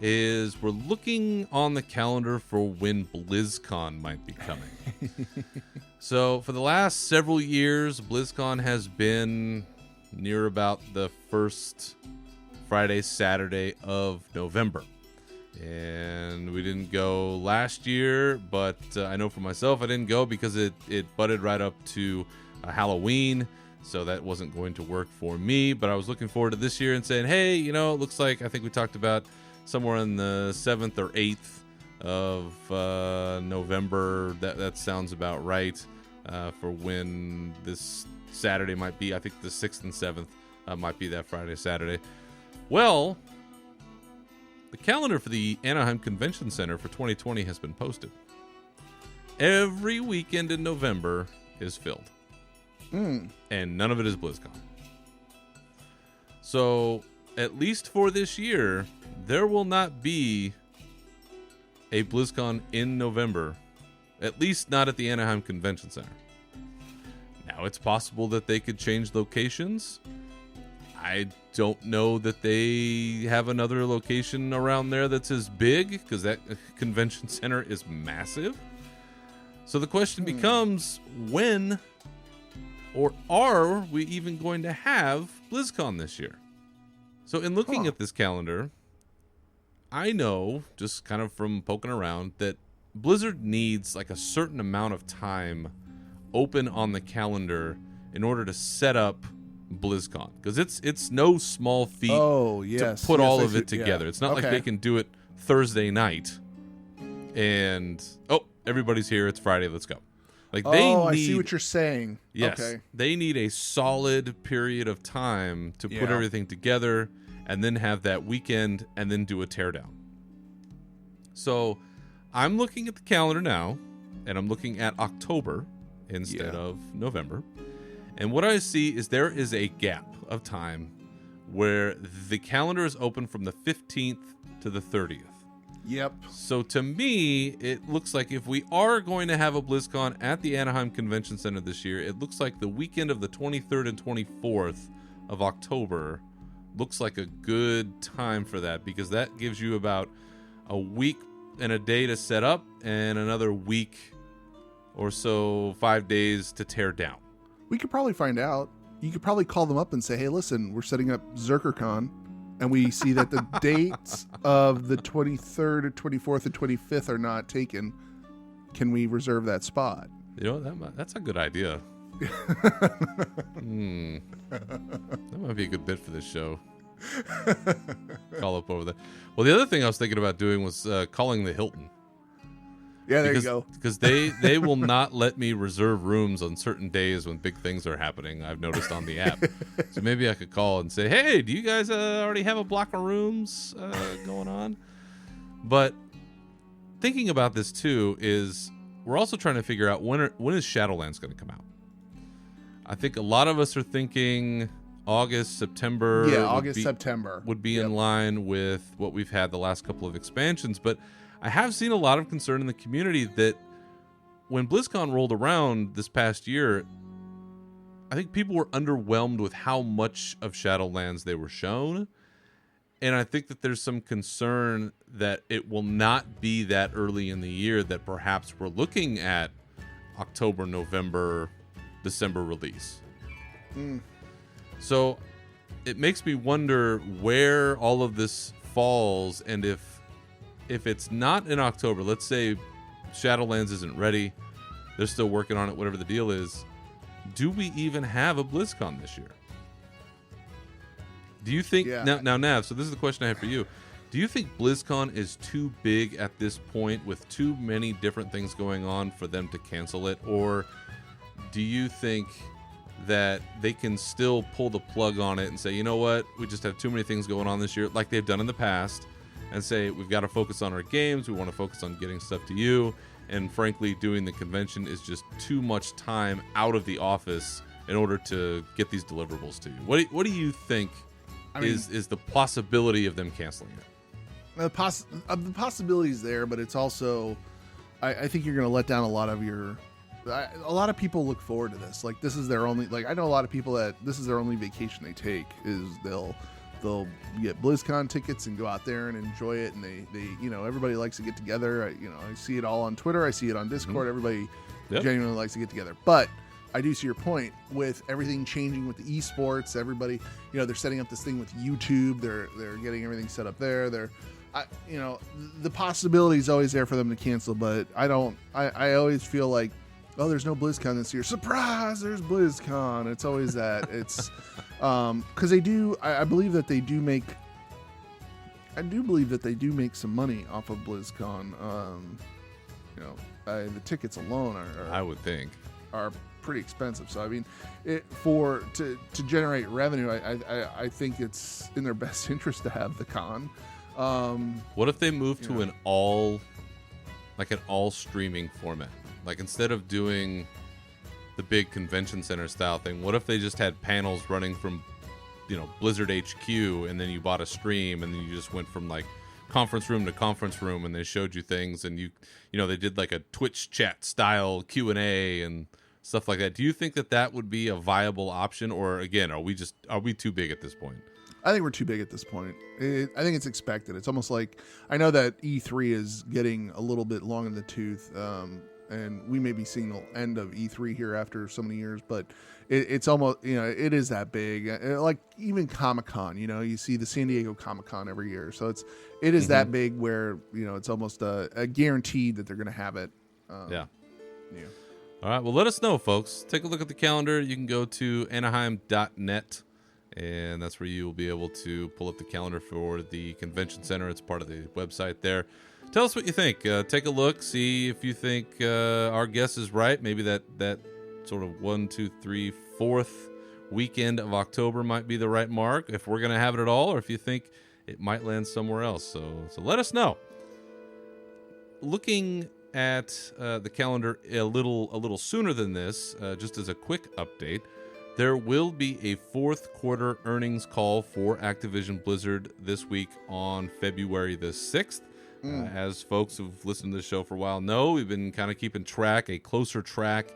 is we're looking on the calendar for when BlizzCon might be coming. So for the last several years, BlizzCon has been near about the first Friday, Saturday of November. And we didn't go last year, but I know for myself I didn't go because it butted right up to Halloween, so that wasn't going to work for me. But I was looking forward to this year and saying, hey, it looks like, I think we talked about somewhere in the 7th or 8th of November. That sounds about right for when this Saturday might be. I think the 6th and 7th might be that Friday, Saturday. Well, the calendar for the Anaheim Convention Center for 2020 has been posted. Every weekend in November is filled. And none of it is BlizzCon. So, at least for this year, there will not be a BlizzCon in November. At least not at the Anaheim Convention Center. Now, it's possible that they could change locations. I don't know that they have another location around there that's as big, because that convention center is massive. So the question becomes, when or are we even going to have BlizzCon this year? So in looking at this calendar, I know, just kind of from poking around, that Blizzard needs like a certain amount of time open on the calendar in order to set up BlizzCon, because it's no small feat to put all of it together. Yeah. It's not like they can do it Thursday night and everybody's here, it's Friday, let's go. Like I see what you're saying. Yes, they need a solid period of time to put everything together, and then have that weekend, and then do a teardown. So I'm looking at the calendar now, and I'm looking at October instead of November. And what I see is there is a gap of time where the calendar is open from the 15th to the 30th. Yep. So to me, it looks like if we are going to have a BlizzCon at the Anaheim Convention Center this year, it looks like the weekend of the 23rd and 24th of October looks like a good time for that, because that gives you about a week and a day to set up and another week or so, 5 days to tear down. We could probably find out. You could probably call them up and say, hey, listen, we're setting up BerzerkerCon, and we see that the dates of the 23rd, or 24th, and 25th are not taken. Can we reserve that spot? That's a good idea. That might be a good bit for this show. Call up over there. Well, the other thing I was thinking about doing was calling the Hilton. Yeah, there you go. Because they will not let me reserve rooms on certain days when big things are happening, I've noticed on the app. So maybe I could call and say, hey, do you guys already have a block of rooms going on? But thinking about this, too, is we're also trying to figure out when is Shadowlands going to come out? I think a lot of us are thinking August, September. Yeah, August, September. Would be in line with what we've had the last couple of expansions. But I have seen a lot of concern in the community that when BlizzCon rolled around this past year, I think people were underwhelmed with how much of Shadowlands they were shown. And I think that there's some concern that it will not be that early in the year, that perhaps we're looking at October, November, December release. So it makes me wonder where all of this falls, and if it's not in October, let's say Shadowlands isn't ready, they're still working on it, whatever the deal is, do we even have a BlizzCon this year? Do you think now Nav, so this is the question I have for you. Do you think BlizzCon is too big at this point with too many different things going on for them to cancel it? Or do you think that they can still pull the plug on it and say, you know what, we just have too many things going on this year, like they've done in the past, and say we've got to focus on our games, we want to focus on getting stuff to you, and frankly doing the convention is just too much time out of the office in order to get these deliverables to you? What do you think is the possibility of them canceling it? The possibility is there, but it's also, I think you're going to let down a lot of people look forward to this. Like, this is their only, like, I know a lot of people that this is their only vacation they take, is they'll get BlizzCon tickets and go out there and enjoy it. And they everybody likes to get together. I see it all on Twitter. I see it on Discord. Everybody genuinely likes to get together. But I do see your point with everything changing with the esports. Everybody, they're setting up this thing with YouTube. They're getting everything set up there. The possibility is always there for them to cancel, but I always feel like, oh, there's no BlizzCon this year. Surprise, there's BlizzCon. It's always that. It's because they do. I believe that they do make. I do believe that they do make some money off of BlizzCon. The tickets alone are I would think, are pretty expensive. So I mean, to generate revenue, I think it's in their best interest to have the con. What if they move to an all streaming format? Like, instead of doing the big convention center style thing, what if they just had panels running from, Blizzard HQ, and then you bought a stream, and then you just went from like conference room to conference room, and they showed you things, and they did like a Twitch chat style Q&A and stuff like that. Do you think that would be a viable option, or again, are we too big at this point? I think we're too big at this point. I think it's expected. It's almost like, I know that E3 is getting a little bit long in the tooth, and we may be seeing the end of E3 here after so many years, but it's almost, it is that big. Like even Comic-Con, you see the San Diego Comic-Con every year. So it is that big where, it's almost a guaranteed that they're going to have it. Yeah. All right. Well, let us know, folks. Take a look at the calendar. You can go to anaheim.net, and that's where you will be able to pull up the calendar for the convention center. It's part of the website there. Tell us what you think. Take a look, see if you think our guess is right. Maybe that sort of 1, 2, 3, 4th weekend of October might be the right mark, if we're going to have it at all, or if you think it might land somewhere else. So let us know. Looking at the calendar a little sooner than this, just as a quick update, there will be a fourth quarter earnings call for Activision Blizzard this week on February the 6th. As folks who've listened to the show for a while know, we've been kind of keeping a closer track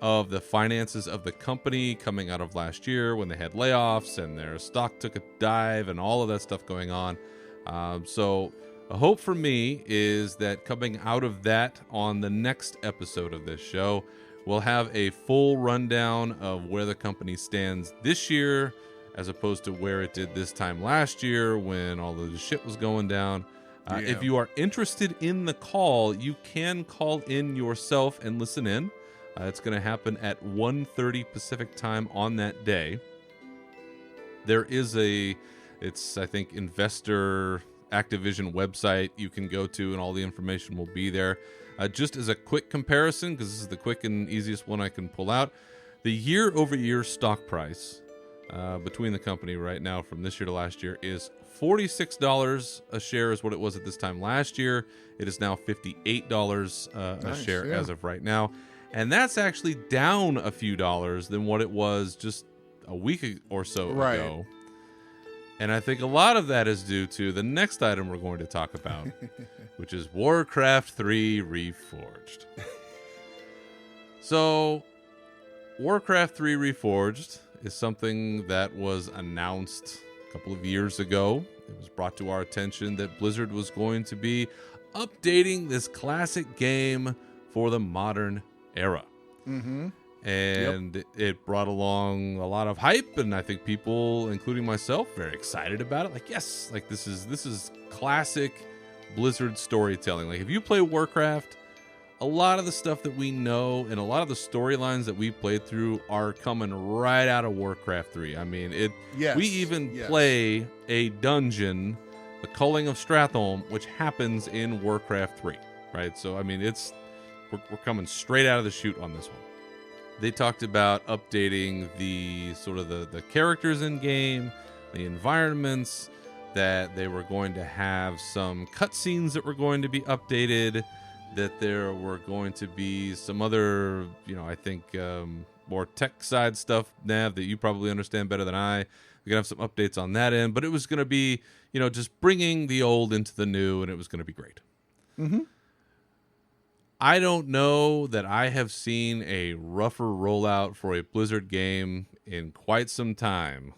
of the finances of the company coming out of last year when they had layoffs and their stock took a dive and all of that stuff going on. So a hope for me is that coming out of that on the next episode of this show, we'll have a full rundown of where the company stands this year as opposed to where it did this time last year when all of the shit was going down. If you are interested in the call, you can call in yourself and listen in. It's going to happen at 1:30 Pacific time on that day. There is I think, investor Activision website you can go to, and all the information will be there. Just as a quick comparison, because this is the quick and easiest one I can pull out, the year-over-year stock price between the company right now from this year to last year is $46 a share is what it was at this time last year. It is now $58 a share as of right now. And that's actually down a few dollars than what it was just a week or so ago. And I think a lot of that is due to the next item we're going to talk about, which is Warcraft III Reforged. So, Warcraft III Reforged is something that was announced a couple of years ago. It was brought to our attention that Blizzard was going to be updating this classic game for the modern era. Mm-hmm. And it brought along a lot of hype, and I think people, including myself, very excited about it. Like, yes, like this is classic Blizzard storytelling. Like, if you play Warcraft, a lot of the stuff that we know and a lot of the storylines that we played through are coming right out of Warcraft 3. I mean, we even play a dungeon, the Culling of Stratholme, which happens in Warcraft 3, right? So, I mean, we're coming straight out of the chute on this one. They talked about updating the sort of the characters in game, the environments, that they were going to have some cutscenes that were going to be updated, that there were going to be some other, I think more tech side stuff, Nav, that you probably understand better than I. We're going to have some updates on that end, but it was going to be, just bringing the old into the new, and it was going to be great. Mm-hmm. I don't know that I have seen a rougher rollout for a Blizzard game in quite some time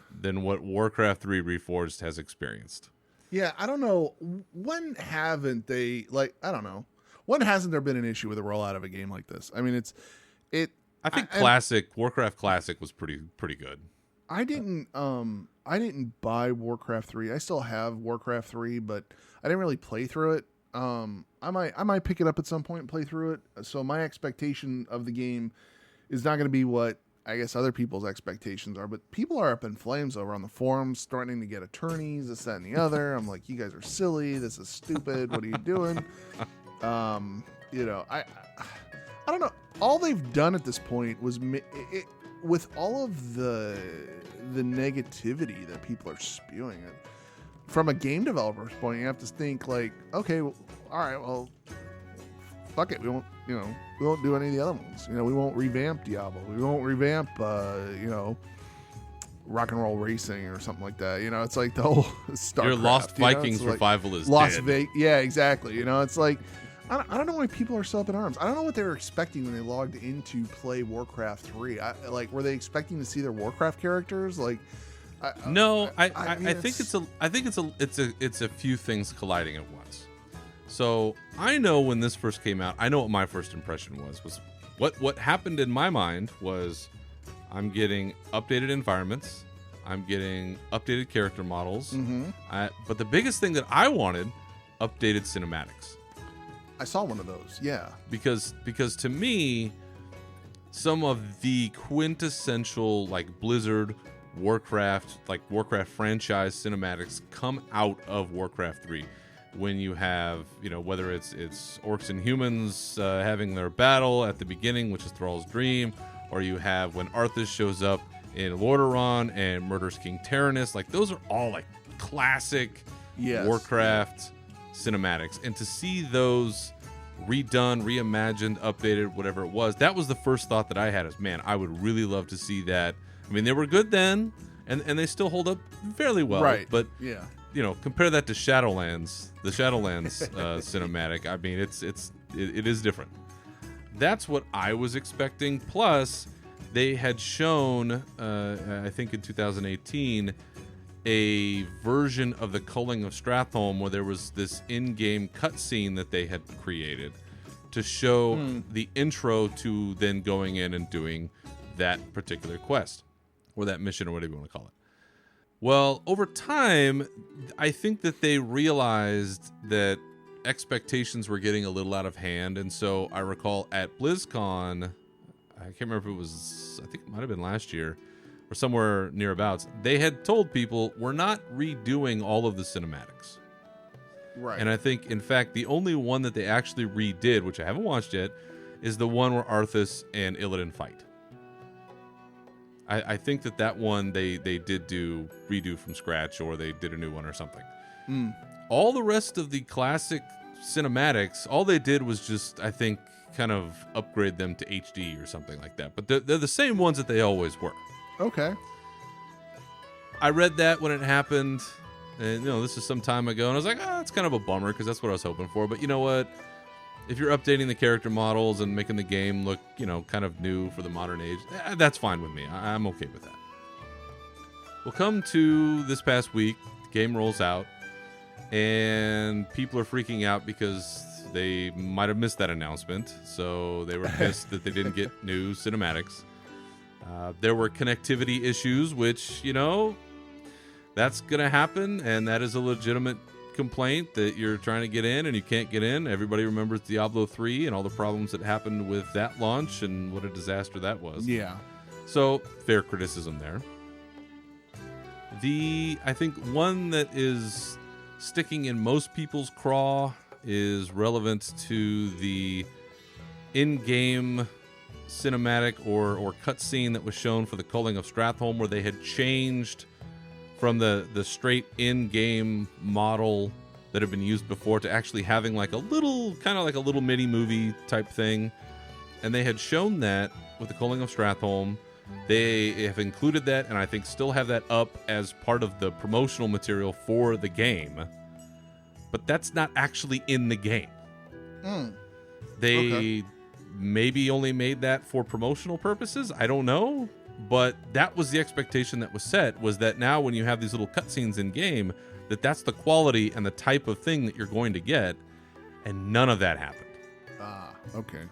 than what Warcraft 3 Reforged has experienced. Yeah, I don't know. When haven't they, I don't know. When hasn't there been an issue with a rollout of a game like this? I mean, I think Warcraft Classic was pretty good. I didn't buy Warcraft 3. I still have Warcraft 3, but I didn't really play through it. I might pick it up at some point and play through it. So my expectation of the game is not going to be what I guess other people's expectations are, but people are up in flames over on the forums, starting to get attorneys, this, that, and the other. I'm like, you guys are silly. This is stupid. What are you doing? I don't know. All they've done at this point was with all of the negativity that people are spewing. From a game developer's point, you have to think like, okay, well, all right, well, fuck it. We won't do any of the other ones. We won't revamp Diablo. We won't revamp, Rock and Roll Racing or something like that. It's like the whole StarCraft. Your Lost Vikings revival is Lost dead. Yeah, exactly. It's like, I don't know why people are so up in arms. I don't know what they were expecting when they logged in to play Warcraft 3. Were they expecting to see their Warcraft characters? I think it's a few things colliding at once. So I know when this first came out, I know what my first impression was what happened in my mind was I'm getting updated environments, I'm getting updated character models, but the biggest thing that I wanted, updated cinematics. I saw one of those, yeah. Because to me, some of the quintessential Blizzard Warcraft franchise cinematics come out of Warcraft 3 when you have, whether it's orcs and humans having their battle at the beginning, which is Thrall's Dream, or you have when Arthas shows up in Lordaeron and murders King Tyrannus. Those are all classic Warcraft cinematics, and to see those redone, reimagined, updated, whatever it was, that was the first thought that I had is, man, I would really love to see that. I mean, they were good then, and they still hold up fairly well. Right. But yeah, compare that to Shadowlands, the Shadowlands cinematic. I mean, it is different. that's what I was expecting. Plus, they had shown, I think in 2018, a version of the Culling of Stratholme where there was this in-game cutscene that they had created to show the intro to then going in and doing that particular quest or that mission or whatever you want to call it. Well, over time, I think that they realized that expectations were getting a little out of hand. And so I recall at BlizzCon, I can't remember if it was, I think it might have been last year or somewhere nearabouts, they had told people, we're not redoing all of the cinematics. Right. And I think, in fact, the only one that they actually redid, which I haven't watched yet, is the one where Arthas and Illidan fight. I think that one they did redo from scratch, or they did a new one or something. All the rest of the classic cinematics, all they did was just, I think, kind of upgrade them to HD or something like that. But they're the same ones that they always were. Okay. I read that when it happened, and this is some time ago, and I was like, it's kind of a bummer because that's what I was hoping for. But you know what? If you're updating the character models and making the game look, kind of new for the modern age, that's fine with me. I'm okay with that. We'll come to this past week. The game rolls out, and people are freaking out because they might have missed that announcement. So they were pissed that they didn't get new cinematics. There were connectivity issues, which, that's going to happen, and that is a legitimate complaint that you're trying to get in and you can't get in. Everybody remembers Diablo 3 and all the problems that happened with that launch and what a disaster that was. Yeah. So, fair criticism there. I think one that is sticking in most people's craw is relevant to the in-game cinematic or cutscene that was shown for the Culling of Stratholme, where they had changed from the straight in-game model that had been used before to actually having like a little mini movie type thing. And they had shown that with the Culling of Stratholme. They have included that, and I think still have that up as part of the promotional material for the game. But that's not actually in the game. They maybe only made that for promotional purposes. I don't know. But that was the expectation that was set, was that now when you have these little cutscenes in game, that's the quality and the type of thing that you're going to get, and none of that happened. Okay.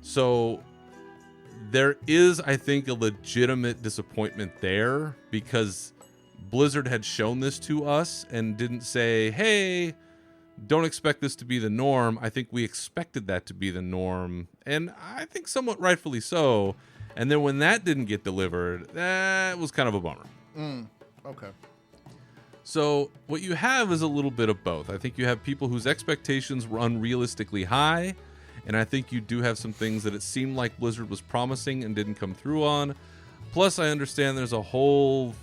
So there is, I think, a legitimate disappointment there, because Blizzard had shown this to us and didn't say, hey, don't expect this to be the norm. I think we expected that to be the norm, and I think somewhat rightfully so. And then when that didn't get delivered, that was kind of a bummer. Okay. So what you have is a little bit of both. I think you have people whose expectations were unrealistically high, and I think you do have some things that it seemed like Blizzard was promising and didn't come through on. Plus, I understand there's a whole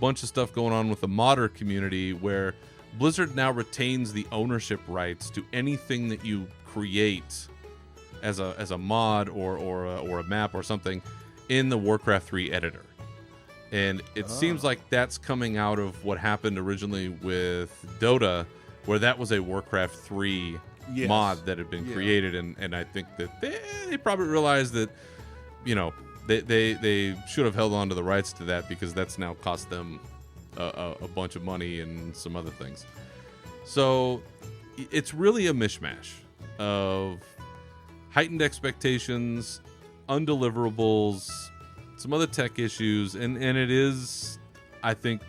bunch of stuff going on with the modder community where Blizzard now retains the ownership rights to anything that you create as a mod or a map or something in the Warcraft 3 editor. And it seems like that's coming out of what happened originally with Dota, where that was a Warcraft 3 mod that had been created. And I think that they probably realized that, they should have held on to the rights to that, because that's now cost them a bunch of money and some other things. So it's really a mishmash of heightened expectations, undeliverables, some other tech issues, and it is, I think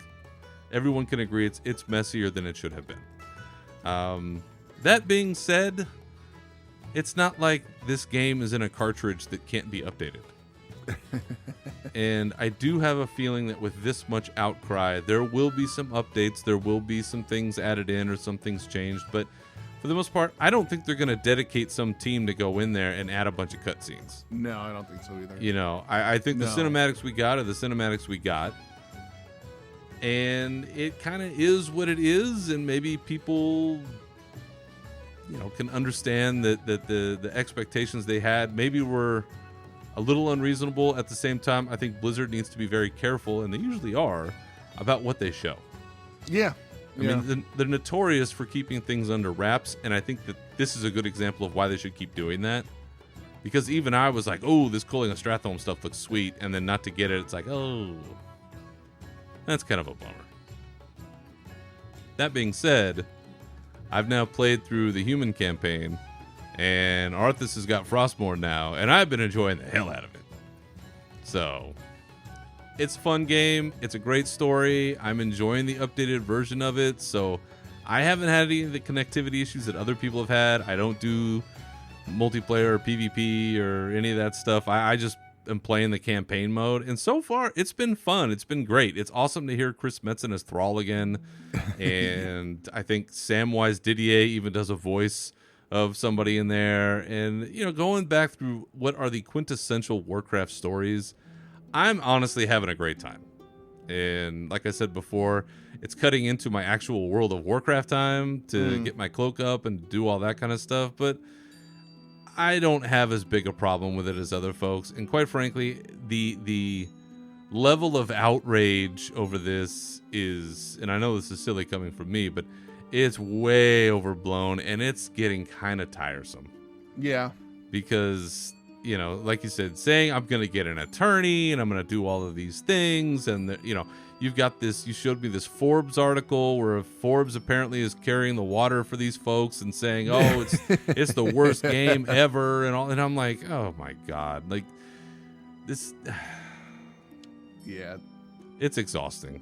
everyone can agree, it's messier than it should have been. That being said, it's not like this game is in a cartridge that can't be updated. And I do have a feeling that with this much outcry, there will be some updates, there will be some things added in or some things changed, but for the most part, I don't think they're going to dedicate some team to go in there and add a bunch of cutscenes. No, I don't think so either. I think the cinematics we got are the cinematics we got. And it kind of is what it is, and maybe people, can understand that the expectations they had maybe were a little unreasonable. At the same time, I think Blizzard needs to be very careful, and they usually are, about what they show. Yeah. I mean, they're notorious for keeping things under wraps, and I think that this is a good example of why they should keep doing that. Because even I was like, oh, this Culling of Stratholme stuff looks sweet, and then not to get it, it's like, oh, that's kind of a bummer. That being said, I've now played through the human campaign, and Arthas has got Frostmourne now, and I've been enjoying the hell out of it. So, it's a fun game. It's a great story. I'm enjoying the updated version of it, so I haven't had any of the connectivity issues that other people have had. I don't do multiplayer or PvP or any of that stuff. I just am playing the campaign mode, and so far it's been fun. It's been great. It's awesome to hear Chris Metzen as Thrall again, and I think Samwise Didier even does a voice of somebody in there. And going back through what are the quintessential Warcraft stories, I'm honestly having a great time. And like I said before, it's cutting into my actual World of Warcraft time to get my cloak up and do all that kind of stuff, but I don't have as big a problem with it as other folks. And quite frankly, the level of outrage over this is, and I know this is silly coming from me, but it's way overblown, and it's getting kind of tiresome. Yeah. Because, like you said, saying I'm going to get an attorney and I'm going to do all of these things, and, you've got this, you showed me this Forbes article where Forbes apparently is carrying the water for these folks and saying, oh, it's the worst game ever and all. And I'm like, oh my God, like this. Yeah. It's exhausting.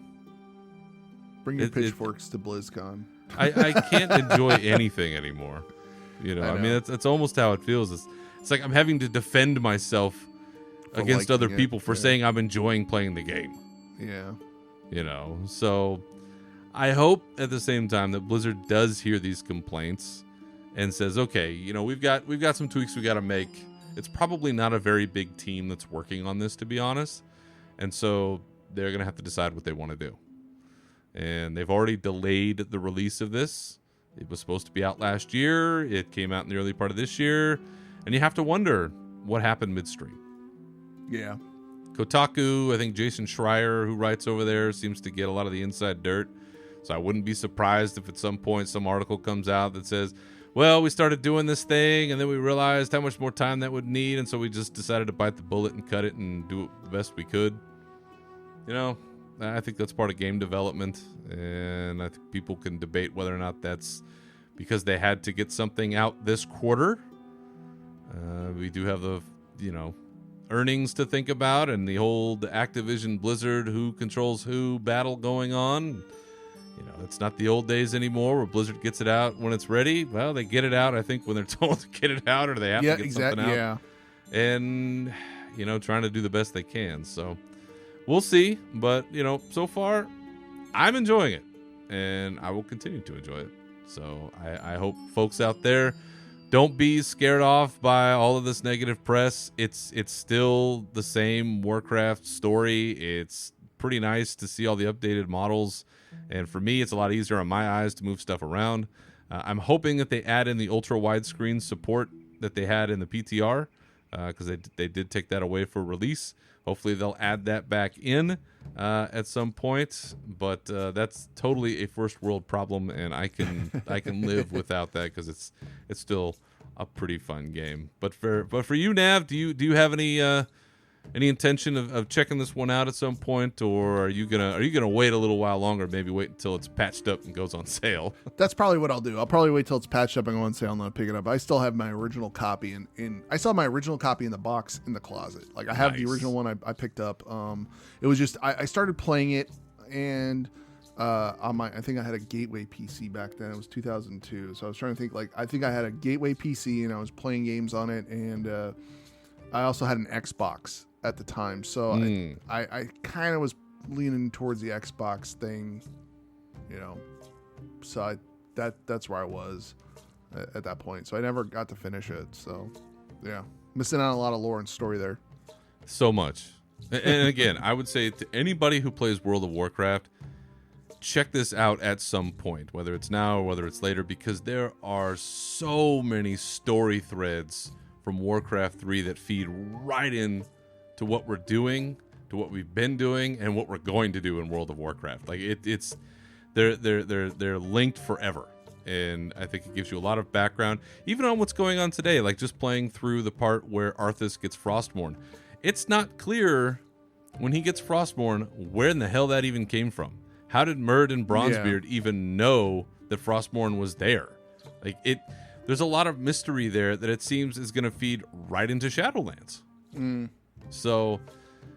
Bring your pitchforks to BlizzCon. I can't enjoy anything anymore. I mean, that's almost how it feels. It's like I'm having to defend myself against other people for saying I'm enjoying playing the game. Yeah. So I hope at the same time that Blizzard does hear these complaints and says, okay, we've got some tweaks we got to make. It's probably not a very big team that's working on this, to be honest. And so they're going to have to decide what they want to do. And they've already delayed the release of this. It was supposed to be out last year. It came out in the early part of this year. And you have to wonder what happened midstream. Yeah. Kotaku, I think Jason Schreier, who writes over there, seems to get a lot of the inside dirt. So I wouldn't be surprised if at some point some article comes out that says, well, we started doing this thing and then we realized how much more time that would need, and so we just decided to bite the bullet and cut it and do it the best we could. I think that's part of game development, and I think people can debate whether or not that's because they had to get something out this quarter. We do have the, earnings to think about, and the whole Activision Blizzard who controls who battle going on. It's not the old days anymore where Blizzard gets it out when it's ready. Well, they get it out, I think, when they're told to get it out, or they have to get something out. Yeah. And, trying to do the best they can. So we'll see. But, so far, I'm enjoying it, and I will continue to enjoy it. So I hope folks out there don't be scared off by all of this negative press. It's still the same Warcraft story. It's pretty nice to see all the updated models. And for me, it's a lot easier on my eyes to move stuff around. I'm hoping that they add in the ultra widescreen support that they had in the PTR, because they did take that away for release. Hopefully they'll add that back in at some point. But that's totally a first world problem, and I can live without that, because it's still a pretty fun game. But for you, Nav, do you have any intention of checking this one out at some point, or are you gonna wait a little while longer, maybe wait until it's patched up and goes on sale? That's probably what I'll do. I'll probably wait till it's patched up and go on sale and then pick it up. I still have my original copy I still have my original copy in the box in the closet. Like, I have the original one I picked up. It was just I started playing it, and I think I had a Gateway PC back then. It was 2002, so I was trying to think, like, I think I had a Gateway PC and I was playing games on it, and I also had an Xbox at the time, so I kind of was leaning towards the Xbox thing, so that's where I was at that point. So I never got to finish it, so yeah, missing out on a lot of lore and story there. So much. And again, I would say to anybody who plays World of Warcraft, check this out at some point, whether it's now or whether it's later, because there are so many story threads from Warcraft 3 that feed right in to what we're doing, to what we've been doing, and what we're going to do in World of Warcraft. Like they're linked forever. and I think it gives you a lot of background, even on what's going on today, like just playing through the part where Arthas gets Frostmourne. It's not clear when he gets Frostmourne where in the hell that even came from. How did Murd and Bronzebeard even know that Frostmourne was there? Like, there's a lot of mystery there that it seems is going to feed right into Shadowlands. So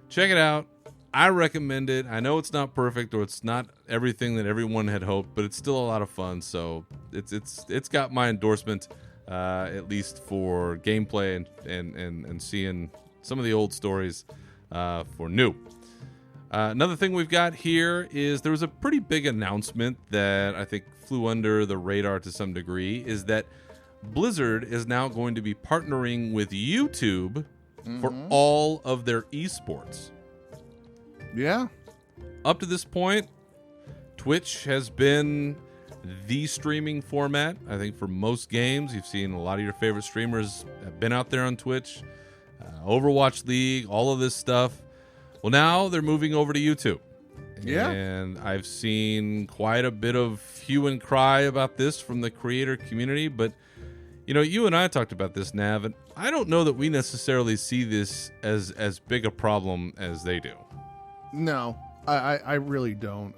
check it out. I recommend it. I know it's not perfect or it's not everything that everyone had hoped, but it's still a lot of fun. So it's got my endorsement, at least for gameplay and seeing some of the old stories for new. Another thing we've got here is there was a pretty big announcement that I think flew under the radar to some degree, is that Blizzard is now going to be partnering with YouTube for all of their esports. Yeah. Up to this point, Twitch has been the streaming format. I think for most games, you've seen a lot of your favorite streamers have been out there on Twitch. Overwatch League, all of this stuff. Well, now they're moving over to YouTube. Yeah. And I've seen quite a bit of hue and cry about this from the creator community. But, you know, you and I talked about this, Nav, and I don't know that we necessarily see this as big a problem as they do. No, I really don't.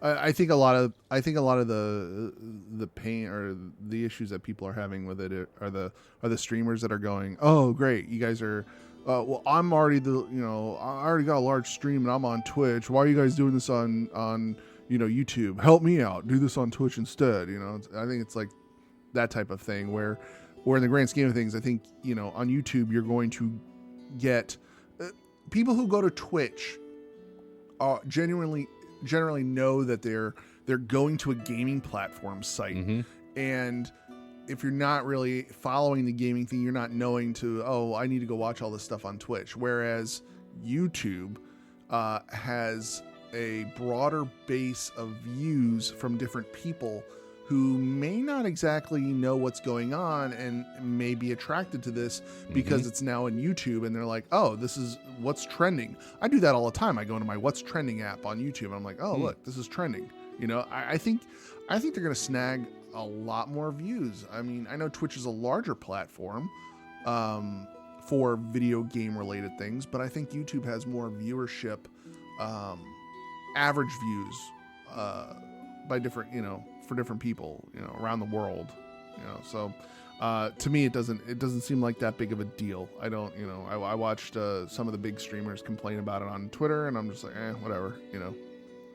I think a lot of the pain or the issues that people are having with it are the streamers that are going, oh great, you guys are, well, I'm already I already got a large stream and I'm on Twitch. Why are you guys doing this on YouTube? Help me out. Do this on Twitch instead. I think it's like that type of thing where in the grand scheme of things, I think on YouTube you're going to get people who go to Twitch. Generally know that they're going to a gaming platform site, and if you're not really following the gaming thing, you're not knowing I need to go watch all this stuff on Twitch. Whereas YouTube has a broader base of views from different people who may not exactly know what's going on and may be attracted to this because it's now in YouTube and they're like, oh, this is what's trending. I do that all the time. I go into my what's trending app on YouTube and I'm like, oh, look, this is trending. I think they're going to snag a lot more views. I mean, I know Twitch is a larger platform for video game related things, but I think YouTube has more viewership, average views by different, for different people, around the world, so to me it doesn't seem like that big of a deal. I don't, I watched some of the big streamers complain about it on Twitter and I'm just like, whatever,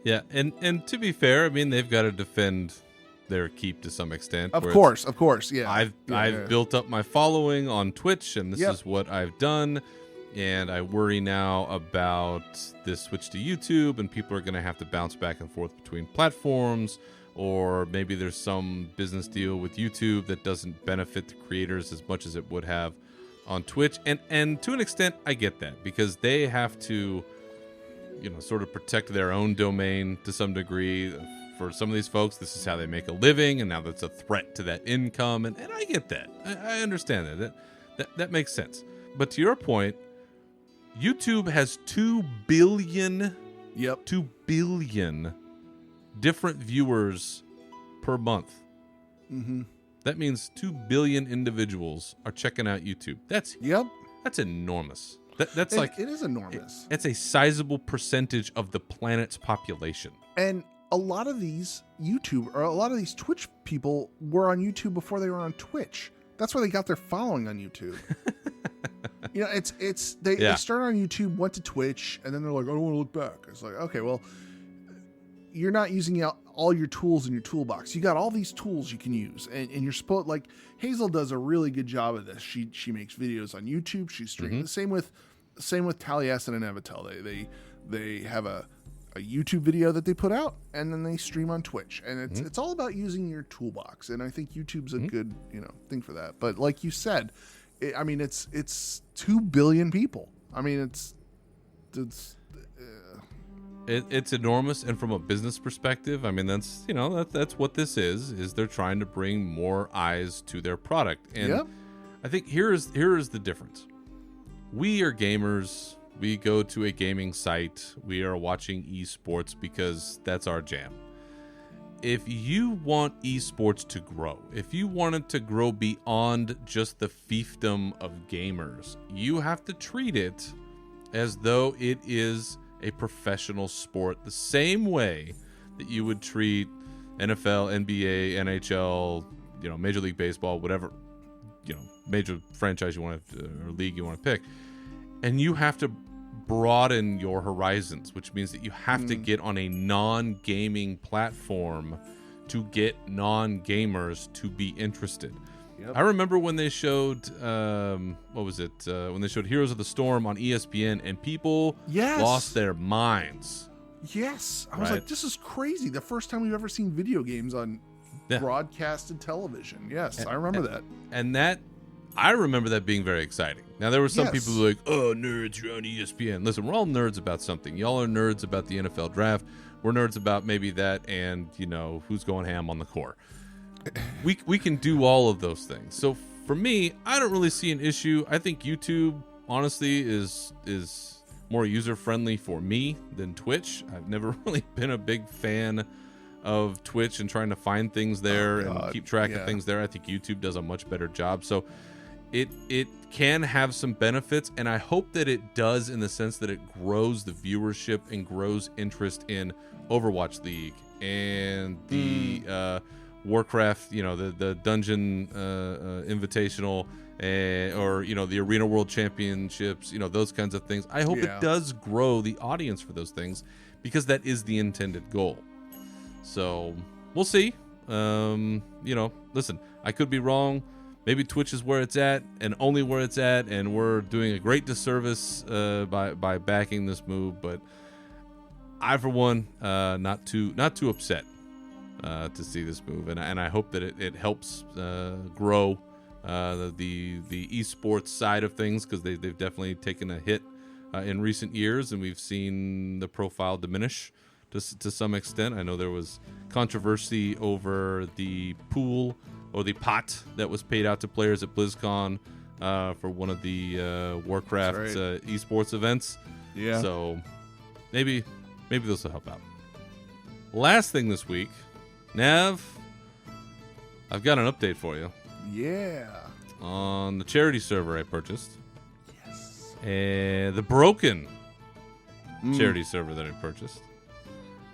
Yeah, and to be fair, I mean, they've got to defend their keep to some extent. Of course, yeah. I've built up my following on Twitch and this is what I've done, and I worry now about this switch to YouTube and people are going to have to bounce back and forth between platforms. Or maybe there's some business deal with YouTube that doesn't benefit the creators as much as it would have on Twitch. And to an extent, I get that because they have to, sort of protect their own domain to some degree. For some of these folks, this is how they make a living, and now that's a threat to that income. And I get that. I understand that makes sense. But to your point, YouTube has 2 billion. Yep. 2 billion different viewers per month. That means 2 billion individuals are checking out YouTube. That's enormous. That's it is enormous. It's a sizable percentage of the planet's population. And a lot of these Twitch people were on YouTube before they were on Twitch. That's where they got their following on YouTube. They started on YouTube, went to Twitch, and then they're like, I don't want to look back. It's like, okay, well, you're not using all your tools in your toolbox. You got all these tools you can use, and you're supposed, like Hazel does a really good job of this. She makes videos on YouTube. She streams. Same with Taliesin and Evitel. They have a YouTube video that they put out, and then they stream on Twitch. And it's all about using your toolbox. And I think YouTube's a good thing for that. But like you said, it's 2 billion people. I mean, It's enormous, and from a business perspective, I mean, that's what this is they're trying to bring more eyes to their product. And I think here is the difference. We are gamers. We go to a gaming site. We are watching esports because that's our jam. if you want esports to grow, if you want it to grow beyond just the fiefdom of gamers, you have to treat it as though it is a professional sport, the same way that you would treat NFL, NBA, NHL, Major League Baseball, whatever, major franchise you want to, or league you want to pick. And you have to broaden your horizons, which means that you have to get on a non-gaming platform to get non-gamers to be interested. Yep. I remember when they showed, when they showed Heroes of the Storm on ESPN, and people lost their minds. Yes. I was like, this is crazy. The first time we've ever seen video games on broadcasted television. Yes, I remember that. And I remember that being very exciting. Now, there were some people who were like, oh, nerds, you're on ESPN. Listen, we're all nerds about something. Y'all are nerds about the NFL draft. We're nerds about maybe that and, who's going ham on the core. We can do all of those things. So for me, I don't really see an issue. I think YouTube, honestly, is more user-friendly for me than Twitch. I've never really been a big fan of Twitch and trying to find things there and keep track of things there. I think YouTube does a much better job. So it can have some benefits, and I hope that it does in the sense that it grows the viewership and grows interest in Overwatch League and the Warcraft, the Dungeon Invitational, or the Arena World Championships, those kinds of things. I hope it does grow the audience for those things, because that is the intended goal. So we'll see. Listen, I could be wrong. Maybe Twitch is where it's at and only where it's at, and we're doing a great disservice by backing this move. But I, for one, not too upset to see this move, and I hope that it helps grow the esports side of things, because they've definitely taken a hit in recent years, and we've seen the profile diminish to some extent. I know there was controversy over the pool or the pot that was paid out to players at BlizzCon for one of the Warcraft esports events. Yeah. So maybe this will help out. Last thing this week, Nav, I've got an update for you. Yeah. On the charity server I purchased. Yes. And the broken charity server that I purchased.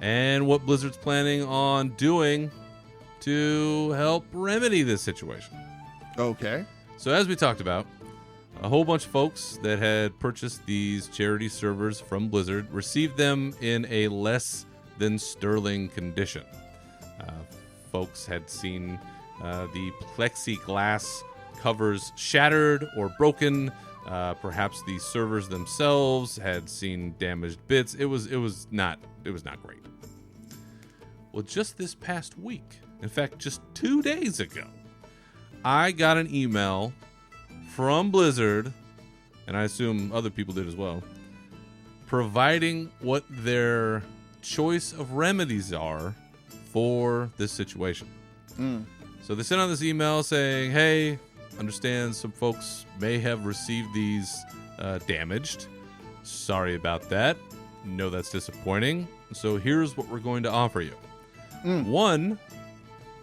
And what Blizzard's planning on doing to help remedy this situation. Okay. So as we talked about, a whole bunch of folks that had purchased these charity servers from Blizzard received them in a less than sterling condition. Folks had seen the plexiglass covers shattered or broken. Perhaps the servers themselves had seen damaged bits. It was not great. Well, just this past week, in fact, just 2 days ago, I got an email from Blizzard, and I assume other people did as well, providing what their choice of remedies are for this situation. So they sent out this email saying, hey, understand some folks may have received these damaged. Sorry about that. No, that's disappointing. So here's what we're going to offer you. One,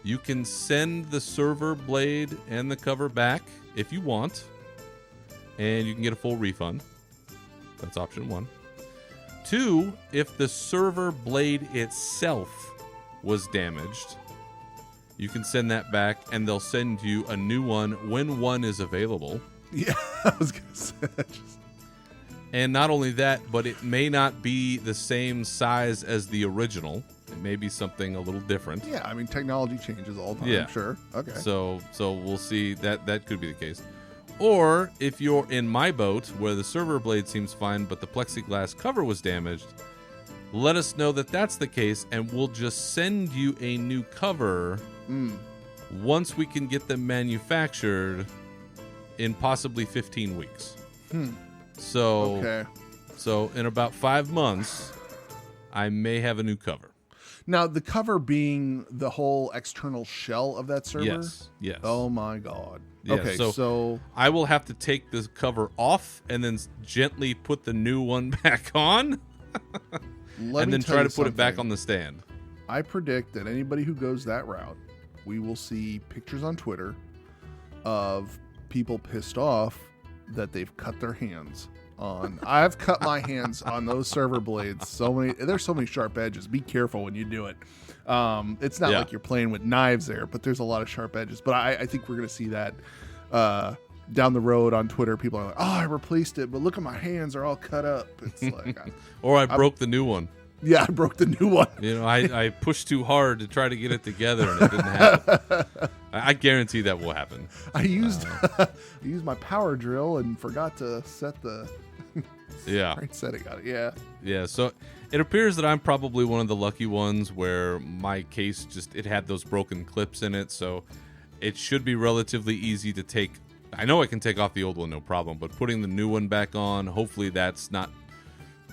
you can send the server blade and the cover back if you want, and you can get a full refund. That's option one. Two, if the server blade itself was damaged, you can send that back, and they'll send you a new one when one is available. Yeah, I was going to say that. And not only that, but it may not be the same size as the original. It may be something a little different. Yeah, I mean, technology changes all the time, yeah. Sure. Okay. So we'll see. That could be the case. Or if you're in my boat, where the server blade seems fine, but the plexiglass cover was damaged, let us know that that's the case, and we'll just send you a new cover once we can get them manufactured in possibly 15 weeks. So in about 5 months, I may have a new cover. Now, the cover being the whole external shell of that server? Yes. Oh, my God. Yeah, okay, so I will have to take the cover off and then gently put the new one back on and then try to put it back on the stand. I predict that anybody who goes that route, we will see pictures on Twitter of people pissed off that they've cut their hands on. I've cut my hands on those server blades. There's so many sharp edges. Be careful when you do it. It's not like you're playing with knives there, but there's a lot of sharp edges. But I think we're going to see that down the road on Twitter. People are like, oh, I replaced it, but look at my hands are all cut up. It's like, or I broke the new one. Yeah, I broke the new one. I pushed too hard to try to get it together, and it didn't happen. I guarantee that will happen. I used my power drill and forgot to set the right setting on it. Yeah. Yeah. So it appears that I'm probably one of the lucky ones where my case it had those broken clips in it, so it should be relatively easy to take. I know I can take off the old one, no problem, but putting the new one back on, hopefully that's not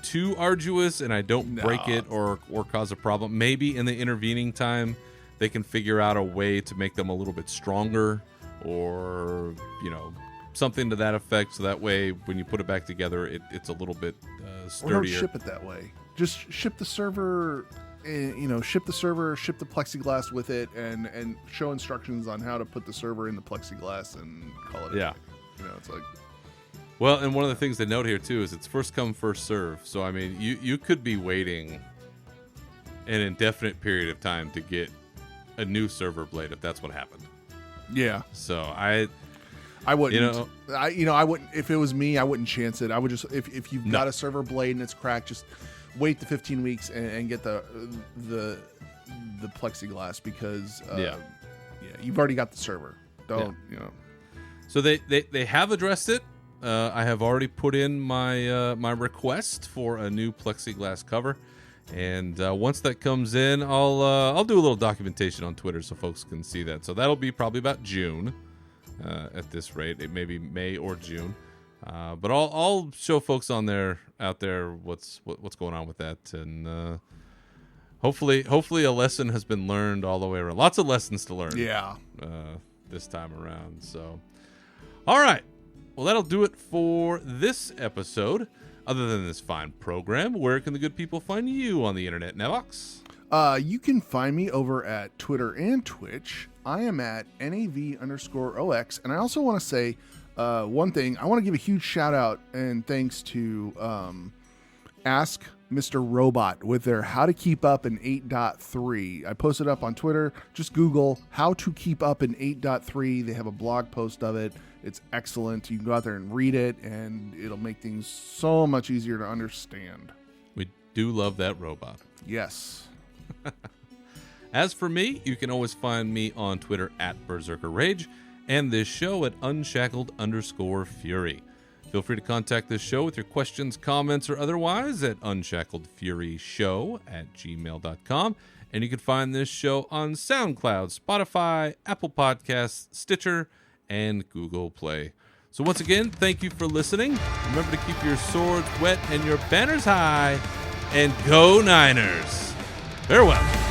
too arduous and I don't break it or cause a problem. Maybe in the intervening time they can figure out a way to make them a little bit stronger or something to that effect, so that way when you put it back together it's a little bit sturdier. Or don't ship it that way. Just ship the server, ship the plexiglass with it and show instructions on how to put the server in the plexiglass and call it it's like. Well, and one of the things they note here, too, is it's first come, first serve. So, I mean, you could be waiting an indefinite period of time to get a new server blade if that's what happened. Yeah. So, I wouldn't. I wouldn't. If it was me, I wouldn't chance it. I would just, if you've got a server blade and it's cracked, just wait the 15 weeks and get the plexiglass because, you've already got the server. So, they have addressed it. I have already put in my request for a new plexiglass cover, and once that comes in, I'll do a little documentation on Twitter so folks can see that. So that'll be probably about June at this rate. It may be May or June, but I'll show folks out there what's going on with that, and hopefully a lesson has been learned all the way around. Lots of lessons to learn. Yeah. This time around. So, all right. Well, that'll do it for this episode. Other than this fine program, where can the good people find you on the internet, Navox? You can find me over at Twitter and Twitch. I am at NAV_OX. And I also want to say one thing. I want to give a huge shout out and thanks to Ask Mr. Robot with their How to Keep Up in 8.3. I posted up on Twitter. Just Google How to Keep Up in 8.3. They have a blog post of it. It's excellent. You can go out there and read it, and it'll make things so much easier to understand. We do love that robot. Yes. As for me, you can always find me on Twitter at Berzerker Rage and this show at Unshackled_Fury. Feel free to contact this show with your questions, comments, or otherwise at unshackledfuryshow@gmail.com. And you can find this show on SoundCloud, Spotify, Apple Podcasts, Stitcher, and Google Play. So once again, thank you for listening. Remember to keep your swords wet and your banners high, and go Niners! Farewell.